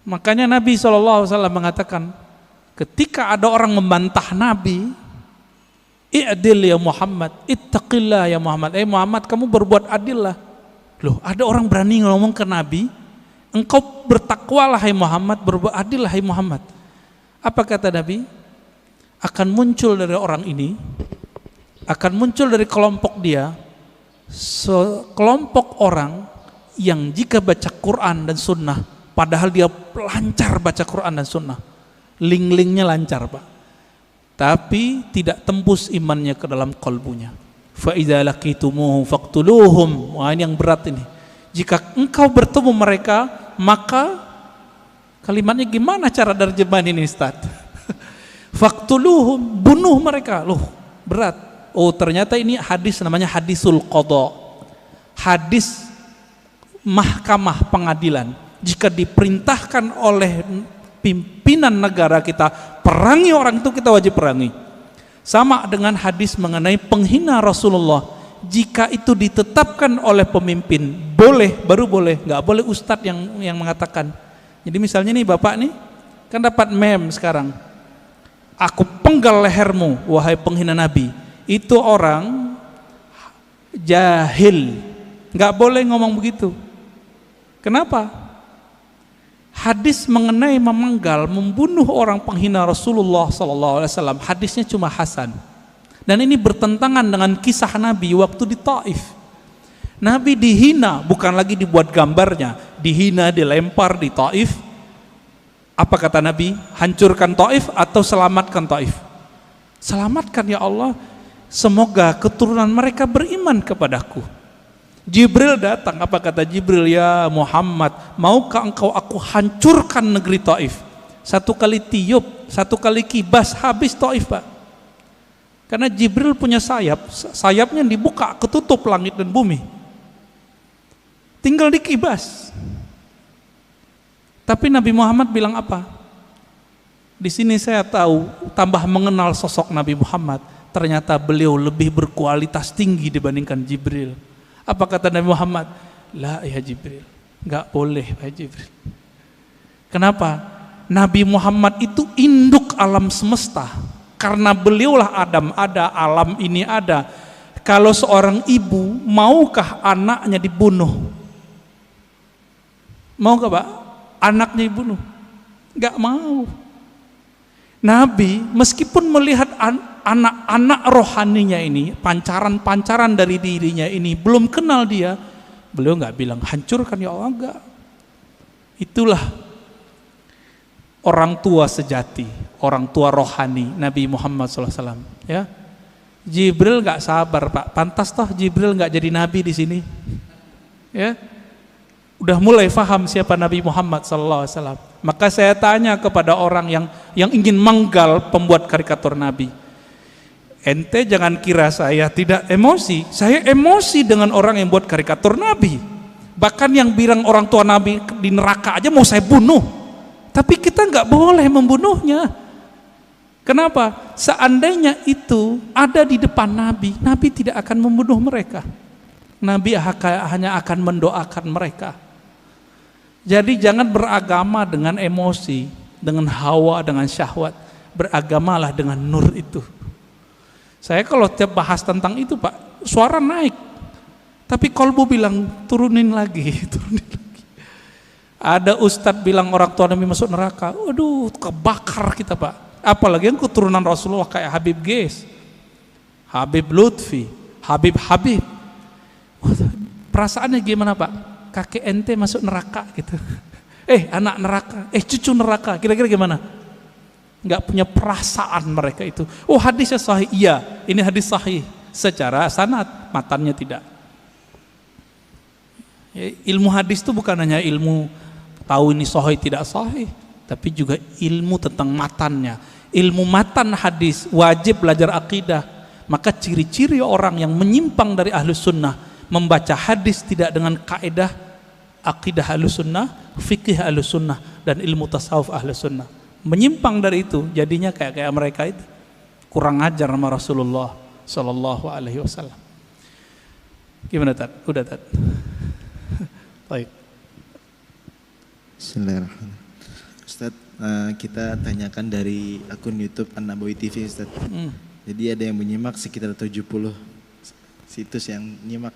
Makanya Nabi SAW mengatakan, ketika ada orang membantah Nabi, i'dil ya Muhammad, ittaqillah ya Muhammad. Muhammad, kamu berbuat adil lah. Loh, ada orang berani ngomong ke Nabi, engkau bertakwalah hai Muhammad, berbuat adil lah hai Muhammad. Apa kata Nabi? Akan muncul dari orang ini, akan muncul dari kelompok dia, sekelompok orang yang jika baca Quran dan Sunnah, padahal dia lancar baca Quran dan Sunnah, link-linknya lancar, Pak, tapi tidak tembus imannya ke dalam kalbunya. Fa idza laqitumuhu faqtuluhum. Wah, ini yang berat ini. Jika engkau bertemu mereka, maka kalimatnya gimana cara terjemahan ini, Ustaz? Faqtuluhum, bunuh mereka. Loh, berat. Oh, ternyata ini hadis namanya hadisul qadha. Hadis mahkamah pengadilan. Jika diperintahkan oleh pimpinan negara kita perangi orang itu, kita wajib perangi. Sama dengan hadis mengenai penghina Rasulullah. Jika itu ditetapkan oleh pemimpin, boleh, baru boleh. Nggak boleh ustadz yang mengatakan. Jadi misalnya nih bapak nih, kan dapat meme sekarang. Aku penggal lehermu, wahai penghina Nabi. Itu orang jahil. Nggak boleh ngomong begitu. Kenapa? Hadis mengenai memenggal, membunuh orang penghina Rasulullah SAW, hadisnya cuma hasan. Dan ini bertentangan dengan kisah Nabi waktu di Taif. Nabi dihina, bukan lagi dibuat gambarnya, dihina, dilempar di Taif. Apa kata Nabi? Hancurkan Taif atau selamatkan Taif? Selamatkan ya Allah, semoga keturunan mereka beriman kepadaku. Jibril datang, apa kata Jibril? Ya Muhammad, maukah engkau aku hancurkan negeri Taif? Satu kali tiup, satu kali kibas, habis Taif, Pak. Karena Jibril punya sayap, sayapnya dibuka, ketutup langit dan bumi. Tinggal dikibas. Tapi Nabi Muhammad bilang apa? Di sini saya tahu, tambah mengenal sosok Nabi Muhammad, ternyata beliau lebih berkualitas tinggi dibandingkan Jibril. Apa kata Nabi Muhammad? La ya Jibril, enggak boleh ya Jibril. Kenapa? Nabi Muhammad itu induk alam semesta. Karena beliaulah Adam ada, alam ini ada. Kalau seorang ibu, maukah anaknya dibunuh? Maukah, Pak? Anaknya dibunuh? Enggak mau. Nabi meskipun melihat anak-anak rohaninya ini, pancaran-pancaran dari dirinya ini, belum kenal dia, beliau nggak bilang hancurkan ya Allah, enggak. Itulah orang tua sejati, orang tua rohani Nabi Muhammad SAW. Ya, Jibril nggak sabar, Pak. Pantas toh Jibril nggak jadi nabi di sini. Ya, udah mulai faham siapa Nabi Muhammad SAW. Maka saya tanya kepada orang yang ingin menggal pembuat karikatur Nabi. Ente jangan kira saya tidak emosi. Saya emosi dengan orang yang buat karikatur Nabi. Bahkan yang bilang orang tua Nabi di neraka aja mau saya bunuh. Tapi kita nggak boleh membunuhnya. Kenapa? Seandainya itu ada di depan Nabi, Nabi tidak akan membunuh mereka. Nabi hanya akan mendoakan mereka. Jadi jangan beragama dengan emosi, dengan hawa, dengan syahwat. Beragamalah dengan nur itu. Saya kalau tiap bahas tentang itu, Pak, suara naik. Tapi kolbu bilang turunin lagi, turunin lagi. Ada ustadz bilang orang tua Nabi masuk neraka. Waduh, kebakar kita, Pak. Apalagi yang keturunan Rasulullah kayak Habib Ges, Habib Lutfi, Habib. Perasaannya gimana, Pak? Kakek ente masuk neraka gitu. Anak neraka, cucu neraka. Kira-kira gimana? Nggak punya perasaan mereka itu. Oh, hadisnya sahih. Iya, ini hadis sahih secara sanad, matannya tidak. Ilmu hadis itu bukan hanya ilmu tahu ini sahih tidak sahih, tapi juga ilmu tentang matannya. Ilmu matan hadis, wajib belajar akidah. Maka ciri-ciri orang yang menyimpang dari ahlus sunnah, membaca hadis tidak dengan kaedah akidah Ahlussunnah, fikih Ahlussunnah, dan ilmu tasawuf Ahlussunnah. Menyimpang dari itu, jadinya kayak mereka itu kurang ajar sama Rasulullah sallallahu alaihi wasallam. Gimana Tad? Udah Tad? Baik. Bismillahirrahmanirrahim. Ustaz, kita tanyakan dari akun YouTube An-Nabawi TV, Ustaz. Jadi ada yang menyimak sekitar 70 situs yang nyimak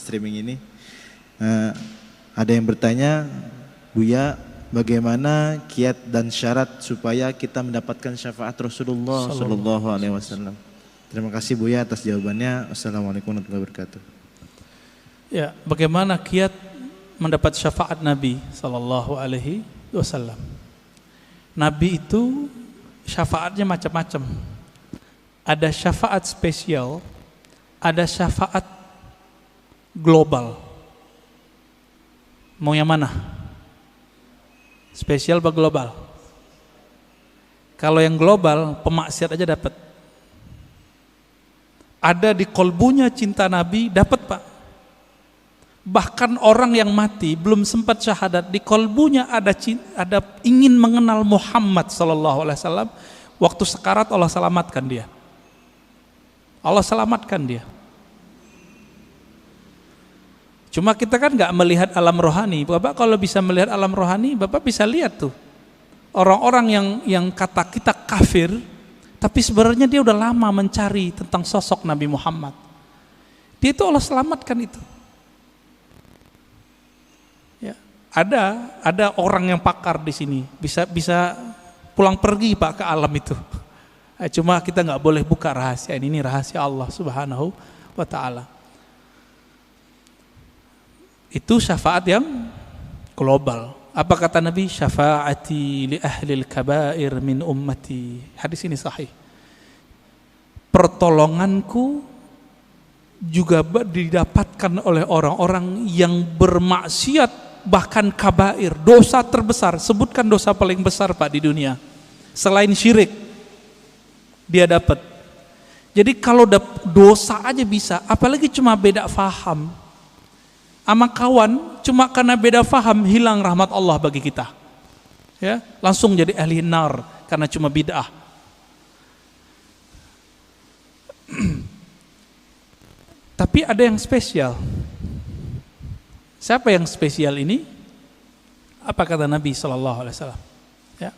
streaming ini. Ada yang bertanya, Buya, bagaimana kiat dan syarat supaya kita mendapatkan syafaat Rasulullah sallallahu alaihi wasallam? Terima kasih Buya atas jawabannya. Wassalamualaikum warahmatullahi wabarakatuh. Ya, bagaimana kiat mendapat syafaat Nabi sallallahu alaihi wasallam? Nabi itu syafaatnya macam-macam. Ada syafaat spesial, ada syafaat global. Mau yang mana? Spesial apa global? Kalau yang global, pemaksiat aja dapat. Ada di kolbunya cinta Nabi, dapat Pak. Bahkan orang yang mati belum sempat syahadat, di kolbunya ada ingin mengenal Muhammad sallallahu alaihi wasallam. Waktu sekarat Allah selamatkan dia. Allah selamatkan dia. Cuma kita kan nggak melihat alam rohani. Bapak kalau bisa melihat alam rohani, Bapak bisa lihat tuh orang-orang yang kata kita kafir, tapi sebenarnya dia udah lama mencari tentang sosok Nabi Muhammad. Dia itu Allah selamatkan itu. Ya, ada orang yang pakar di sini, bisa pulang pergi Pak ke alam itu. Cuma kita nggak boleh buka rahasia ini rahasia Allah Subhanahu wa Ta'ala. Itu syafaat yang global. Apa kata Nabi? Syafaati li ahlil kabair min ummati. Hadis ini sahih. Pertolonganku juga didapatkan oleh orang-orang yang bermaksiat, bahkan kabair, dosa terbesar. Sebutkan dosa paling besar Pak di dunia selain syirik, dia dapat. Jadi kalau dosa aja bisa, apalagi cuma beda faham sama kawan, cuma karena beda faham hilang rahmat Allah bagi kita. Ya, langsung jadi ahli nar karena cuma bid'ah. Tapi ada yang spesial. Siapa yang spesial ini? Apa kata Nabi sallallahu alaihi wasallam? Ya.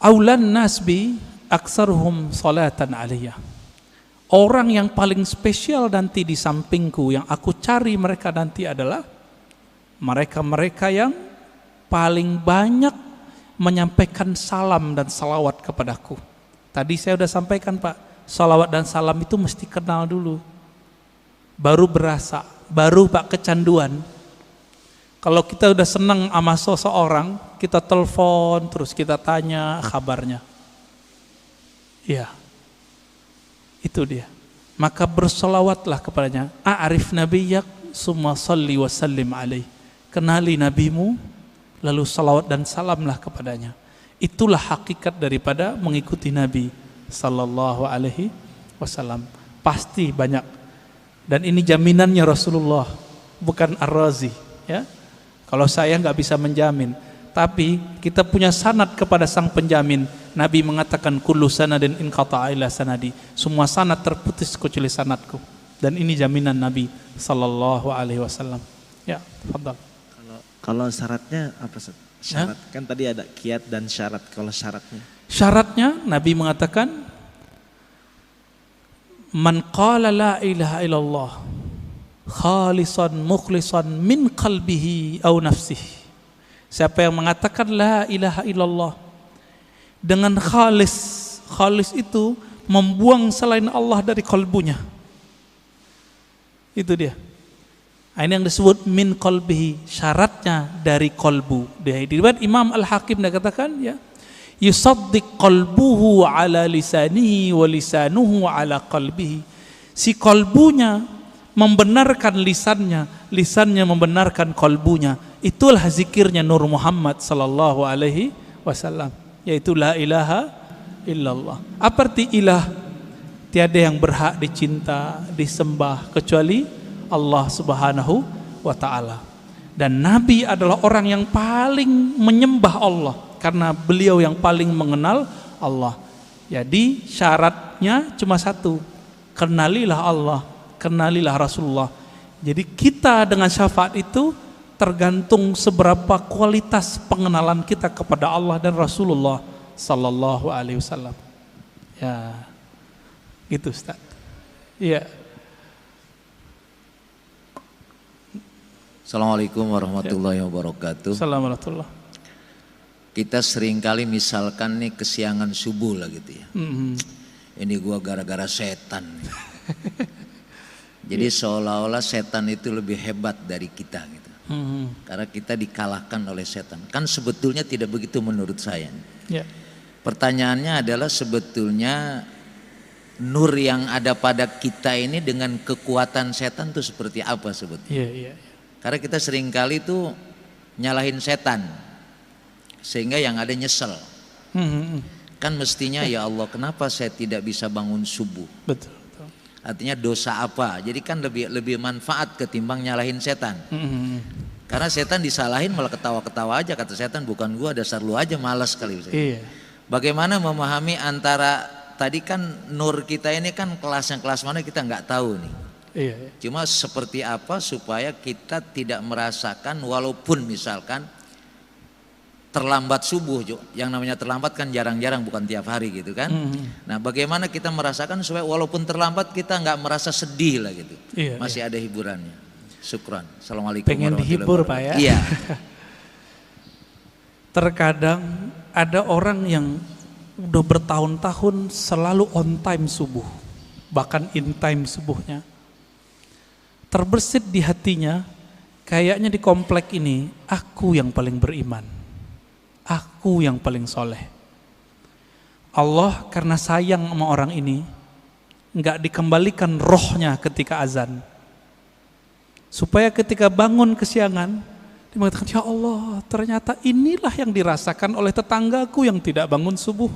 Aulan nasbi aktsaruhum salatan alayya. Orang yang paling spesial nanti di sampingku, yang aku cari mereka nanti adalah mereka-mereka yang paling banyak menyampaikan salam dan salawat kepadaku. Tadi saya sudah sampaikan Pak, salawat dan salam itu mesti kenal dulu, baru berasa, baru Pak kecanduan. Kalau kita udah senang sama seseorang, kita telepon terus, kita tanya kabarnya. Iya, itu dia. Maka bersolawatlah kepadanya. A'rif nabiyyak summa salli wa sallim alaih. Kenali nabimu, lalu salawat dan salamlah kepadanya. Itulah hakikat daripada mengikuti Nabi sallallahu alaihi wasallam. Pasti banyak. Dan ini jaminannya Rasulullah, bukan Ar-Razi, ya. Kalau saya nggak bisa menjamin, tapi kita punya sanad kepada sang penjamin. Nabi mengatakan kullu sanadin in qata'a ila sanadi. Semua sanad terputus kecuali sanadku. Dan ini jaminan Nabi sallallahu alaihi wasallam. Ya, tafadhal. Kalau syaratnya apa Ustaz? Syarat kan tadi ada kiat dan syarat. Kalau syaratnya? Syaratnya Nabi mengatakan man qala la ilaha illallah khalisan mukhlisan min qalbihi aw nafsihi. Siapa yang mengatakan la ilaha illallah dengan khalis itu membuang selain Allah dari kalbunya. Itu dia. Ini yang disebut min qalbihi, syaratnya dari kalbu. Dia diriwayat Imam Al-Hakim dia katakan ya, yusaddiq qalbuhu ala lisanihi wa lisanuhu ala qalbihi. Si kalbunya membenarkan lisannya, lisannya membenarkan kalbunya. Itulah zikirnya Nur Muhammad sallallahu alaihi wasallam, yaitu la ilaha illallah. Apa arti ilah? Tiada yang berhak dicinta, disembah kecuali Allah Subhanahu wa ta'ala. Dan Nabi adalah orang yang paling menyembah Allah karena beliau yang paling mengenal Allah. Jadi syaratnya cuma satu, kenalilah Allah, kenalilah Rasulullah. Jadi kita dengan syafaat itu tergantung seberapa kualitas pengenalan kita kepada Allah dan Rasulullah sallallahu alaihi wasallam. Ya, gitu Ustaz. Iya. Assalamualaikum warahmatullahi wabarakatuh. Assalamualaikum. Kita seringkali misalkan nih kesiangan subuh lah gitu ya. Ini gua gara-gara setan. Jadi seolah-olah setan itu lebih hebat dari kita gitu. Karena kita dikalahkan oleh setan. Kan sebetulnya tidak begitu menurut saya. Ya. Pertanyaannya adalah sebetulnya nur yang ada pada kita ini dengan kekuatan setan itu seperti apa sebetulnya? Iya. Karena kita seringkali tuh nyalahin setan sehingga yang ada nyesel. Kan mestinya ya Allah, kenapa saya tidak bisa bangun subuh? Betul. Artinya dosa apa? Jadi kan lebih manfaat ketimbang nyalahin setan. Karena setan disalahin malah ketawa-ketawa aja, kata setan bukan gua, dasar lu aja malas kali. Iya. Bagaimana memahami antara tadi kan nur kita ini kan kelasnya kelas mana kita nggak tahu nih. Iya. Cuma seperti apa supaya kita tidak merasakan walaupun misalkan terlambat subuh, yang namanya terlambat kan jarang-jarang, bukan tiap hari gitu kan. Nah bagaimana kita merasakan supaya walaupun terlambat kita nggak merasa sedih lah gitu. Iya, masih ada hiburannya. Syukran. Assalamualaikum pengen warahmatullahi dihibur wabarakatuh. Pak ya. Iya. Terkadang ada orang yang udah bertahun-tahun selalu on time subuh, bahkan in time subuhnya. Terbersit di hatinya, kayaknya di komplek ini aku yang paling beriman, aku yang paling soleh. Allah karena sayang sama orang ini nggak dikembalikan rohnya ketika azan, supaya ketika bangun kesiangan dia mengatakan, ya Allah, ternyata inilah yang dirasakan oleh tetanggaku yang tidak bangun subuh.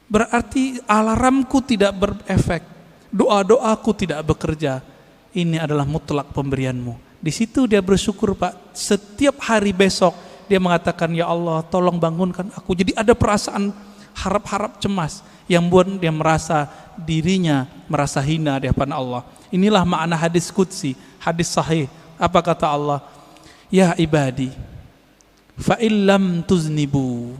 Berarti alarmku tidak berefek, doa-doaku tidak bekerja. Ini adalah mutlak pemberianmu. Di situ dia bersyukur Pak. Setiap hari besok dia mengatakan, ya Allah tolong bangunkan aku. Jadi ada perasaan harap-harap cemas yang buat dia merasa dirinya merasa hina di hadapan Allah. Inilah makna hadis qudsi, hadis sahih. Apa kata Allah? Ya ibadi, fa illam tuznibu.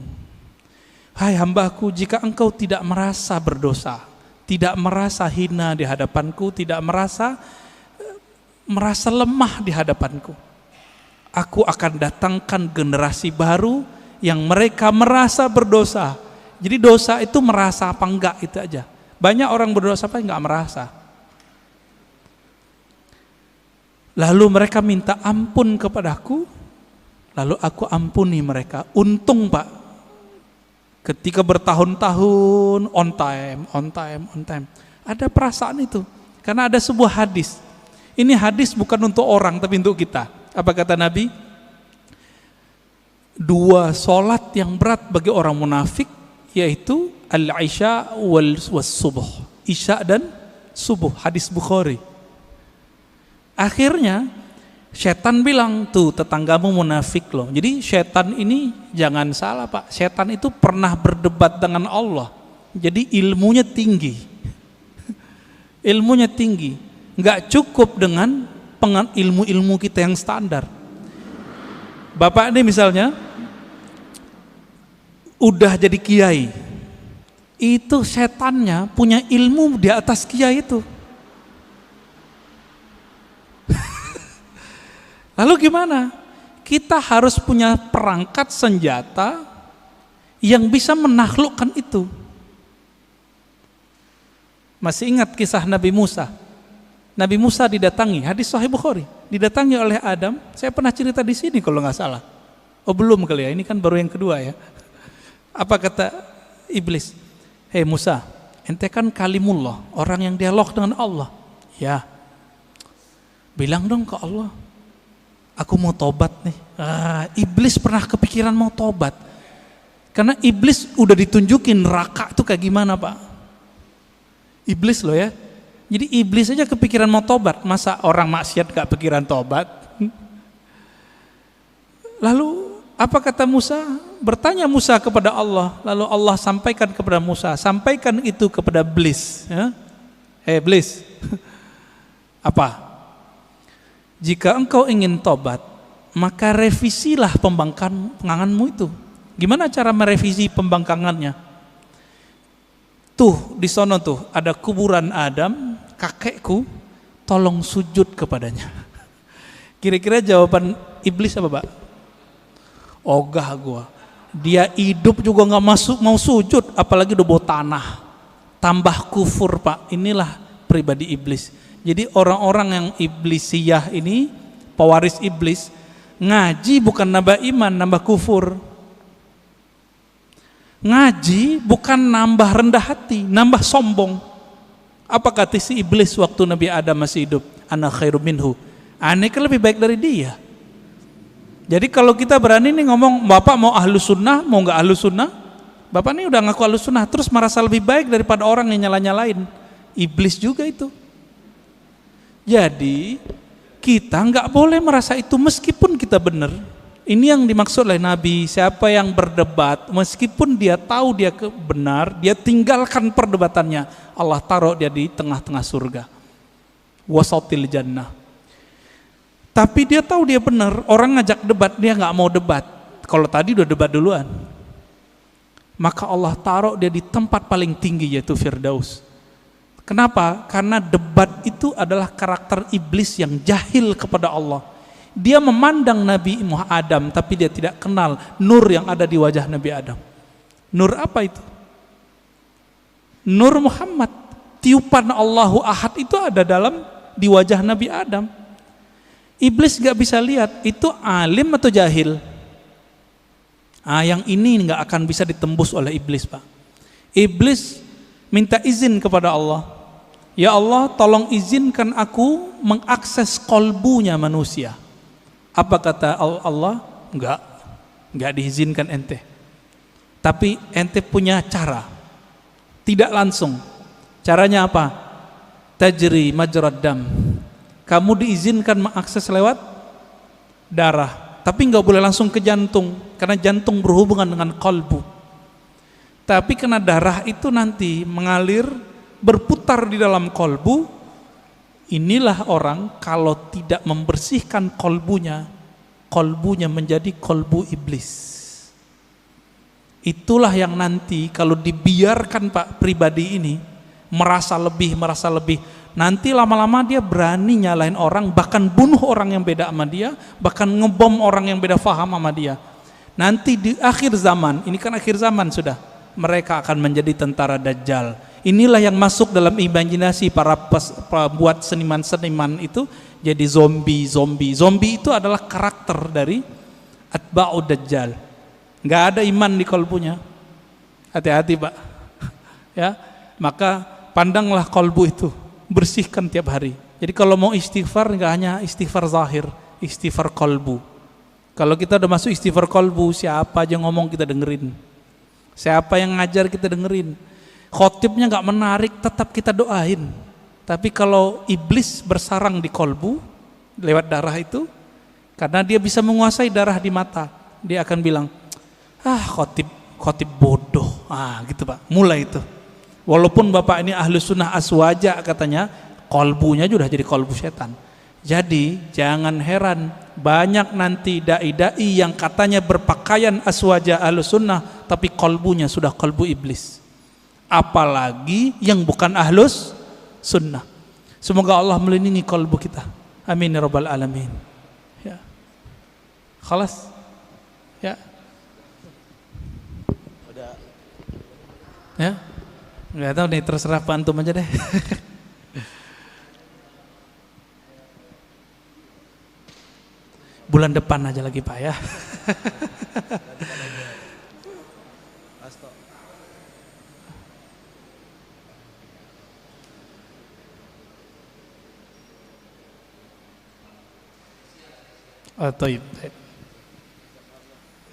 Hai hambaku, jika engkau tidak merasa berdosa, tidak merasa hina di hadapanku, tidak merasa lemah di hadapanku, aku akan datangkan generasi baru yang mereka merasa berdosa. Jadi dosa itu merasa apa enggak itu aja. Banyak orang berdosa apa enggak merasa. Lalu mereka minta ampun kepadaku, lalu aku ampuni mereka. Untung Pak, ketika bertahun-tahun on time, ada perasaan itu. Karena ada sebuah hadis. Ini hadis bukan untuk orang tapi untuk kita. Apa kata Nabi? 2 sholat yang berat bagi orang munafik, yaitu al-isya wal subuh. Isya dan subuh, hadis Bukhari. Akhirnya setan bilang, tuh tetanggamu munafik loh. Jadi setan ini jangan salah Pak, setan itu pernah berdebat dengan Allah. Jadi ilmunya tinggi. Ilmunya tinggi. Nggak cukup dengan ilmu-ilmu kita yang standar. Bapak ini misalnya udah jadi kiai, itu setannya punya ilmu di atas kiai itu. Lalu gimana? Kita harus punya perangkat senjata yang bisa menaklukkan itu. Masih ingat kisah Nabi Musa? Nabi Musa didatangi, hadis Sahih Bukhari, didatangi oleh Adam. Saya pernah cerita di sini kalau nggak salah. Oh belum kali ya, ini kan baru yang kedua ya. Apa kata iblis? Hei Musa, ente kan kalimullah, orang yang dialog dengan Allah. Ya, bilang dong ke Allah, aku mau tobat nih. Iblis pernah kepikiran mau tobat, karena iblis udah ditunjukin neraka itu kayak gimana Pak. Iblis loh ya. Jadi iblis aja kepikiran mau tobat, masa orang maksiat gak pikiran tobat? Lalu apa kata Musa? Bertanya Musa kepada Allah, lalu Allah sampaikan kepada Musa, sampaikan itu kepada iblis. Ya? Iblis, apa? Jika engkau ingin tobat, maka revisilah pembangkanganmu itu. Gimana cara merevisi pembangkangannya? Tuh di sono tuh ada kuburan Adam, kakekku, tolong sujud kepadanya. Kira-kira jawaban iblis apa, Pak? Ogah gua. Dia hidup juga nggak mau sujud, apalagi udah bawa tanah. Tambah kufur, Pak. Inilah pribadi iblis. Jadi orang-orang yang iblisiyah ini, pewaris iblis, ngaji bukan nambah iman, nambah kufur. Ngaji bukan nambah rendah hati, nambah sombong. Apa kata si iblis waktu Nabi Adam masih hidup? Ana khairum minhu. Aneh kan lebih baik dari dia. Jadi kalau kita berani nih ngomong, Bapak mau ahlus sunnah, mau nggak ahlus sunnah? Bapak ini udah ngaku ahlus sunnah, terus merasa lebih baik daripada orang yang nyala-nyalain. Iblis juga itu. Jadi kita nggak boleh merasa itu meskipun kita benar. Ini yang dimaksud oleh Nabi, siapa yang berdebat meskipun dia tahu dia benar, dia tinggalkan perdebatannya, Allah taruh dia di tengah-tengah surga, wasatil jannah. Tapi dia tahu dia benar, orang ngajak debat dia nggak mau debat. Kalau tadi udah debat duluan, maka Allah taruh dia di tempat paling tinggi yaitu Firdaus. Kenapa? Karena debat itu adalah karakter iblis yang jahil kepada Allah. Dia memandang Nabi Muhammad Adam, tapi dia tidak kenal nur yang ada di wajah Nabi Adam. Nur apa itu? Nur Muhammad. Tiupan Allahu Ahad itu ada di wajah Nabi Adam. Iblis gak bisa lihat itu alim atau jahil. Yang ini gak akan bisa ditembus oleh iblis, Pak. Iblis minta izin kepada Allah. Ya Allah, tolong izinkan aku mengakses kolbunya manusia. Apa kata Allah? Enggak diizinkan ente. Tapi ente punya cara. Tidak langsung. Caranya apa? Tajri majrad dam. Kamu diizinkan mengakses lewat darah, tapi enggak boleh langsung ke jantung, karena jantung berhubungan dengan kolbu. Tapi karena darah itu nanti mengalir, berputar di dalam kolbu, inilah orang kalau tidak membersihkan kolbunya menjadi kolbu iblis. Itulah yang nanti kalau dibiarkan Pak pribadi ini merasa lebih, nanti lama-lama dia berani nyalain orang, bahkan bunuh orang yang beda sama dia, bahkan ngebom orang yang beda faham sama dia. Nanti di akhir zaman, ini kan akhir zaman sudah, mereka akan menjadi tentara Dajjal. Inilah yang masuk dalam imajinasi para buat seniman-seniman itu, jadi zombie. Zombie itu adalah karakter dari atba'ud Dajjal. Nggak ada iman di kolbunya. Hati-hati, Pak. Ya, maka pandanglah kolbu itu, bersihkan tiap hari. Jadi kalau mau istighfar nggak hanya istighfar zahir, istighfar kolbu. Kalau kita udah masuk istighfar kolbu, siapa aja ngomong kita dengerin, siapa yang ngajar kita dengerin. Khotibnya nggak menarik, tetap kita doain. Tapi kalau iblis bersarang di kolbu lewat darah itu, karena dia bisa menguasai darah di mata, dia akan bilang, khotib bodoh, gitu Pak. Mulai itu. Walaupun Bapak ini ahlu sunnah aswaja katanya, kolbunya sudah jadi kolbu setan. Jadi jangan heran banyak nanti dai-dai yang katanya berpakaian aswaja ahlu sunnah, tapi kolbunya sudah kolbu iblis. Apalagi yang bukan ahlus sunnah. Semoga Allah melindungi kolbu kita. Amin ya rabbal alamin. Ya. Khalas. Ya. Ya. Nggak tahu nih, terserah Pak Antum aja deh. Bulan depan aja lagi Pak ya.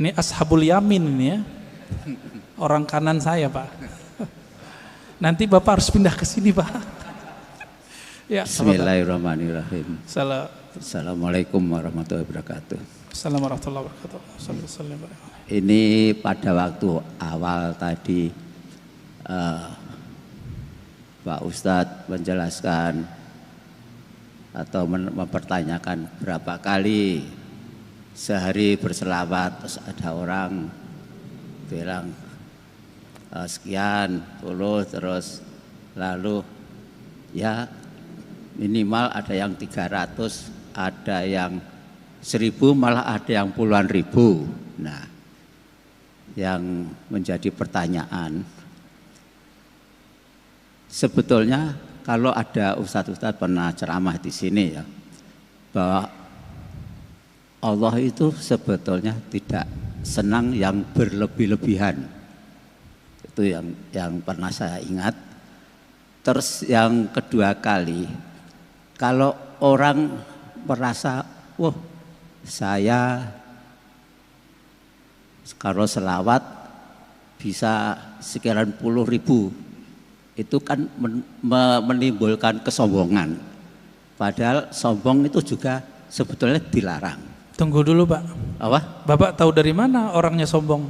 Ini ashabul yamin ini ya. Orang kanan saya Pak. Nanti Bapak harus pindah ke sini Pak. Ya, Bismillahirrahmanirrahim. Salam. Assalamualaikum warahmatullahi wabarakatuh. Assalamualaikum warahmatullahi wabarakatuh. Ini pada waktu awal tadi Pak Ustadz menjelaskan atau mempertanyakan berapa kali sehari berselawat, terus ada orang bilang sekian puluh, terus lalu ya minimal ada yang 300, ada yang 1000, malah ada yang puluhan ribu. Nah, yang menjadi pertanyaan, sebetulnya kalau ada ustadz-ustadz pernah ceramah di sini ya, bahwa Allah itu sebetulnya tidak senang yang berlebih-lebihan. Itu yang pernah saya ingat. Terus yang kedua kali, kalau orang merasa, wah saya kalau selawat bisa sekian puluh ribu, itu kan menimbulkan kesombongan. Padahal sombong itu juga sebetulnya dilarang. Tunggu dulu Pak. Apa? Bapak tahu dari mana orangnya sombong?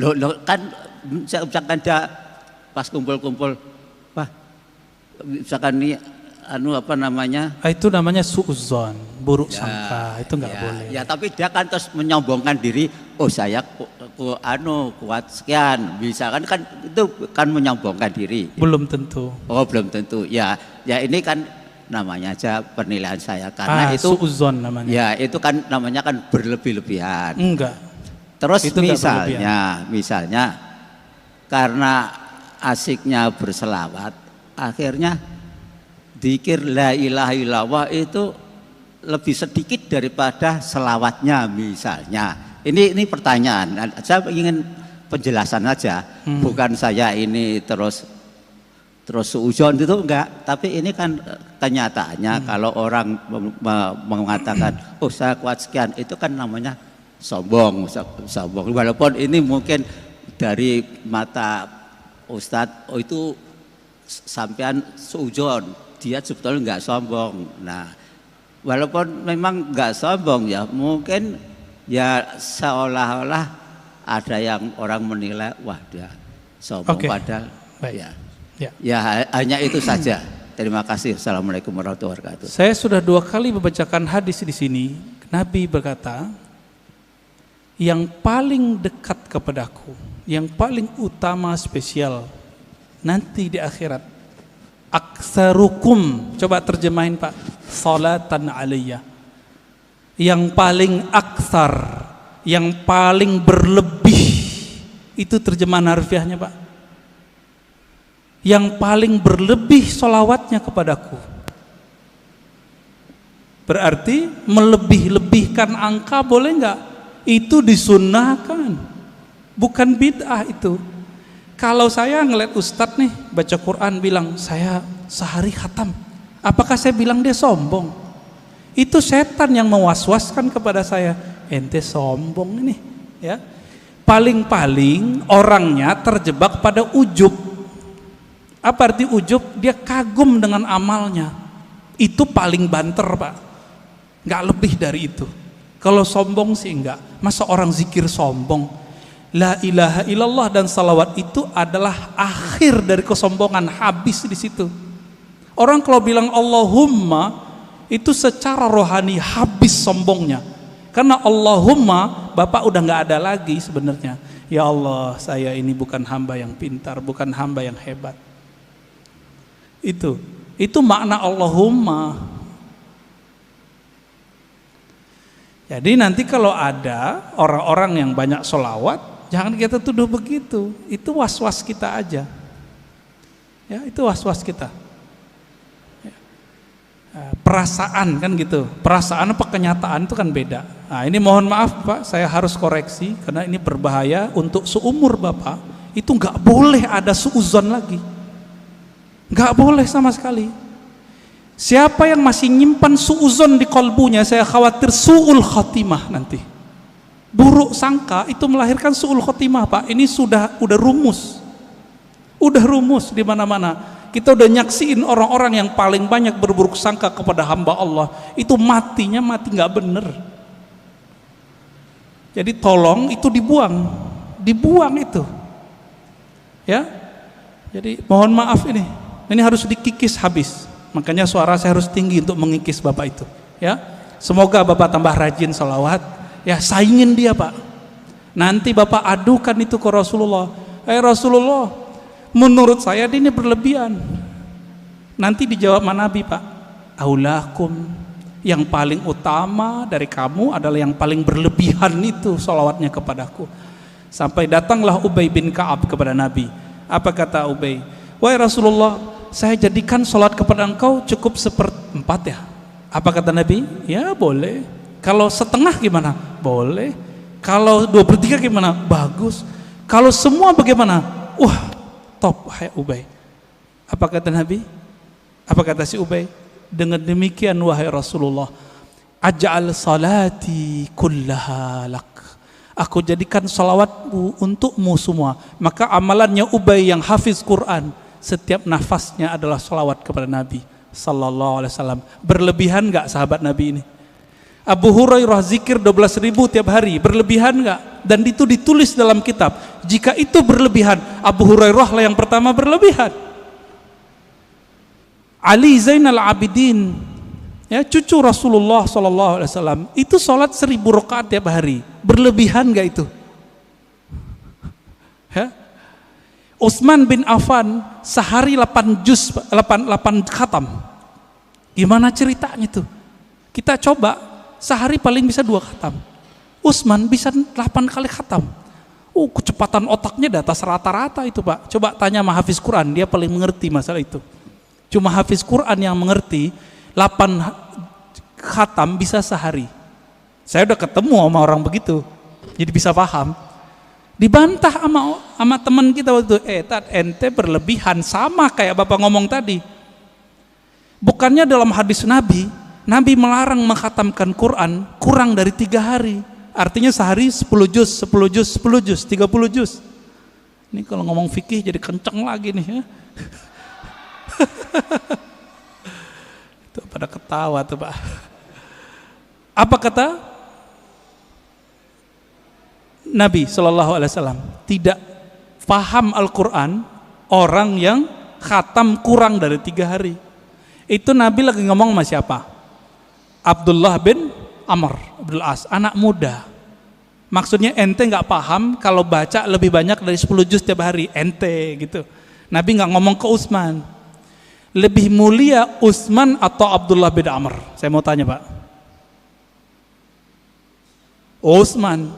Lo kan misalkan dia pas kumpul-kumpul, wah misalkan ini apa namanya? Itu namanya suudzon, buruk sangka. Itu nggak boleh. Ya tapi dia kan terus menyombongkan diri. Oh saya kuat sekian. Misalkan kan itu kan menyombongkan diri. Belum tentu. Oh belum tentu. Ya ini kan namanya aja penilaian saya karena itu suudzon namanya. Ya itu kan namanya kan berlebih-lebihan. Enggak. Terus itu misalnya karena asiknya berselawat, akhirnya dzikir la ilaha illallah itu lebih sedikit daripada selawatnya misalnya. Ini pertanyaan. Saya ingin penjelasan aja. Bukan saya ini terus suudzon itu enggak, tapi ini kan kenyataannya kalau orang mengatakan oh saya kuat sekian, itu kan namanya sombong. Walaupun ini mungkin dari mata Ustadz itu sampean suudzon, dia sebetulnya enggak sombong. Nah, walaupun memang enggak sombong ya, mungkin ya seolah-olah ada yang orang menilai wah dia sombong. Padahal ya hanya itu saja. Terima kasih. Assalamualaikum warahmatullahi wabarakatuh. Saya sudah 2 kali membacakan hadis di sini. Nabi berkata, yang paling dekat kepadaku, yang paling utama spesial nanti di akhirat, aktsarukum, coba terjemahin Pak, salatan alayya. Yang paling aktsar, yang paling berlebih, itu terjemahan harfiahnya Pak. Yang paling berlebih sholawatnya kepadaku. Berarti melebih-lebihkan angka boleh enggak? Itu disunnahkan, bukan bid'ah itu. Kalau saya ngeliat ustadz nih baca Quran bilang saya sehari khatam, apakah saya bilang dia sombong? Itu setan yang mewaswaskan kepada saya, ente sombong ini ya. Paling-paling orangnya terjebak pada ujub. Apa arti ujub? Dia kagum dengan amalnya. Itu paling banter Pak, nggak lebih dari itu. Kalau sombong sih enggak. Masa orang zikir sombong? La ilaha illallah dan salawat itu adalah akhir dari kesombongan, habis di situ. Orang kalau bilang Allahumma itu secara rohani habis sombongnya. Karena Allahumma Bapak udah nggak ada lagi sebenarnya. Ya Allah, saya ini bukan hamba yang pintar, bukan hamba yang hebat. Itu makna Allahumma. Jadi nanti kalau ada orang-orang yang banyak sholawat, jangan kita tuduh begitu. Itu was-was kita aja. Ya, itu was-was kita. Ya. Perasaan kan gitu. Perasaan apa kenyataan itu kan beda. Nah, ini mohon maaf Pak, saya harus koreksi karena ini berbahaya untuk seumur Bapak. Itu nggak boleh ada suudzon lagi. Nggak boleh sama sekali. Siapa yang masih nyimpan suudzon di kolbunya, saya khawatir su'ul khotimah nanti. Buruk sangka itu melahirkan su'ul khotimah Pak. Ini udah rumus. Udah rumus di mana-mana. Kita udah nyaksiin orang-orang yang paling banyak berburuk sangka kepada hamba Allah, itu matinya mati nggak bener. Jadi tolong itu dibuang itu, ya. Jadi mohon maaf ini harus dikikis habis. Makanya suara saya harus tinggi untuk mengikis bapak itu, ya. Semoga bapak tambah rajin sholawat, ya, saingin dia pak. Nanti bapak adukan itu ke Rasulullah. Rasulullah, menurut saya ini berlebihan. Nanti dijawab Nabi pak, aulakum, yang paling utama dari kamu adalah yang paling berlebihan itu sholawatnya kepadaku. Sampai datanglah Ubay bin Ka'ab kepada Nabi. Apa kata Ubay? Wahai Rasulullah, saya jadikan sholat kepada engkau cukup 1/4 ya. Apa kata Nabi? Ya boleh. Kalau setengah gimana? Boleh. Kalau 2/3 gimana? Bagus. Kalau semua bagaimana? Wah, top, hai Ubay. Apa kata Nabi? Apa kata si Ubay? Dengan demikian wahai Rasulullah, aj'al salati kullaha lak. Aku jadikan salawatmu untukmu semua. Maka amalannya Ubay yang hafiz Quran, setiap nafasnya adalah salawat kepada Nabi sallallahu alaihi wasallam. Berlebihan enggak sahabat Nabi ini? Abu Hurairah zikir 12.000 tiap hari, berlebihan enggak? Dan itu ditulis dalam kitab. Jika itu berlebihan, Abu Hurairah lah yang pertama berlebihan. Ali Zainal Abidin, ya, cucu Rasulullah sallallahu alaihi wasallam, itu sholat 1000 rakaat tiap hari. Berlebihan enggak itu? Ya? Utsman bin Affan sehari 8 khatam. Gimana ceritanya tuh? Kita coba sehari paling bisa 2 khatam. Utsman bisa 8 kali khatam. Kecepatan otaknya di atas rata-rata itu pak. Coba tanya sama hafiz Quran, dia paling mengerti masalah itu. Cuma hafiz Quran yang mengerti 8 khatam bisa sehari. Saya udah ketemu sama orang begitu, jadi bisa paham. Dibantah sama teman kita waktu itu, Tat, ente berlebihan, sama kayak bapak ngomong tadi. Bukannya dalam hadis Nabi melarang mengkhatamkan Quran kurang dari 3 hari. Artinya sehari 10 juz, 10 juz, 10 juz, 30 juz. Ini kalau ngomong fikih jadi kenceng lagi nih ya. Itu pada ketawa tuh pak. Apa kata Nabi Shallallahu Alaihi Wasallam? Tidak paham Al-Quran orang yang khatam kurang dari 3 hari. Itu Nabi lagi ngomong sama siapa? Abdullah bin Amr Abdul As, anak muda. Maksudnya ente nggak paham kalau baca lebih banyak dari 10 juz tiap hari, ente gitu. Nabi nggak ngomong ke Utsman. Lebih mulia Utsman atau Abdullah bin Amr? Saya mau tanya pak. Utsman.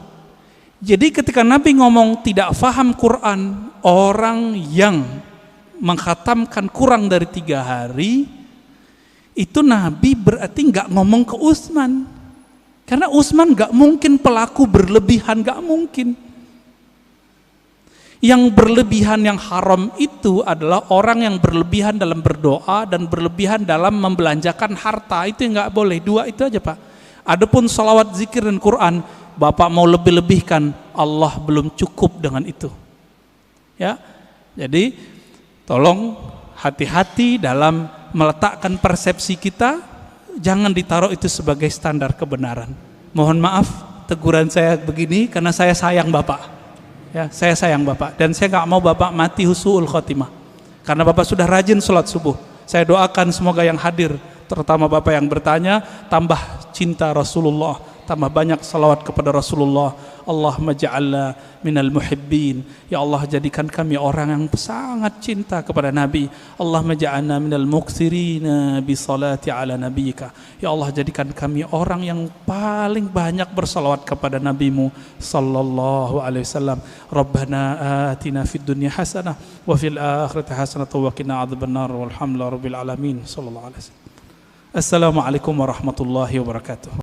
Jadi ketika Nabi ngomong tidak faham Quran, orang yang mengkhatamkan kurang dari 3 hari, itu Nabi berarti nggak ngomong ke Utsman. Karena Utsman nggak mungkin pelaku berlebihan, nggak mungkin. Yang berlebihan yang haram itu adalah orang yang berlebihan dalam berdoa dan berlebihan dalam membelanjakan harta. Itu yang nggak boleh. 2 itu aja pak. Adapun salawat, zikir dan Quran, bapak mau lebih-lebihkan, Allah belum cukup dengan itu. Ya, jadi tolong hati-hati dalam meletakkan persepsi kita. Jangan ditaruh itu sebagai standar kebenaran. Mohon maaf teguran saya begini karena saya sayang bapak. Ya, saya sayang bapak dan saya nggak mau bapak mati husnul khotimah. Karena bapak sudah rajin sholat subuh. Saya doakan semoga yang hadir, terutama bapak yang bertanya, tambah cinta Rasulullah, tambah banyak salawat kepada Rasulullah. Allahumma ja'alna minal muhibbin. Ya Allah, jadikan kami orang yang sangat cinta kepada Nabi. Allahumma ja'alna minal muqsirina bi salati ala nabiyika. Ya Allah, jadikan kami orang yang paling banyak bersalawat kepada nabimu sallallahu alaihi wasallam. Rabbana atina fid dunya hasanah wa fil akhirati hasanah wa qina adzabannar walhamdulillahi rabbil alamin sallallahu alaihi wasallam. Assalamualaikum warahmatullahi wabarakatuh.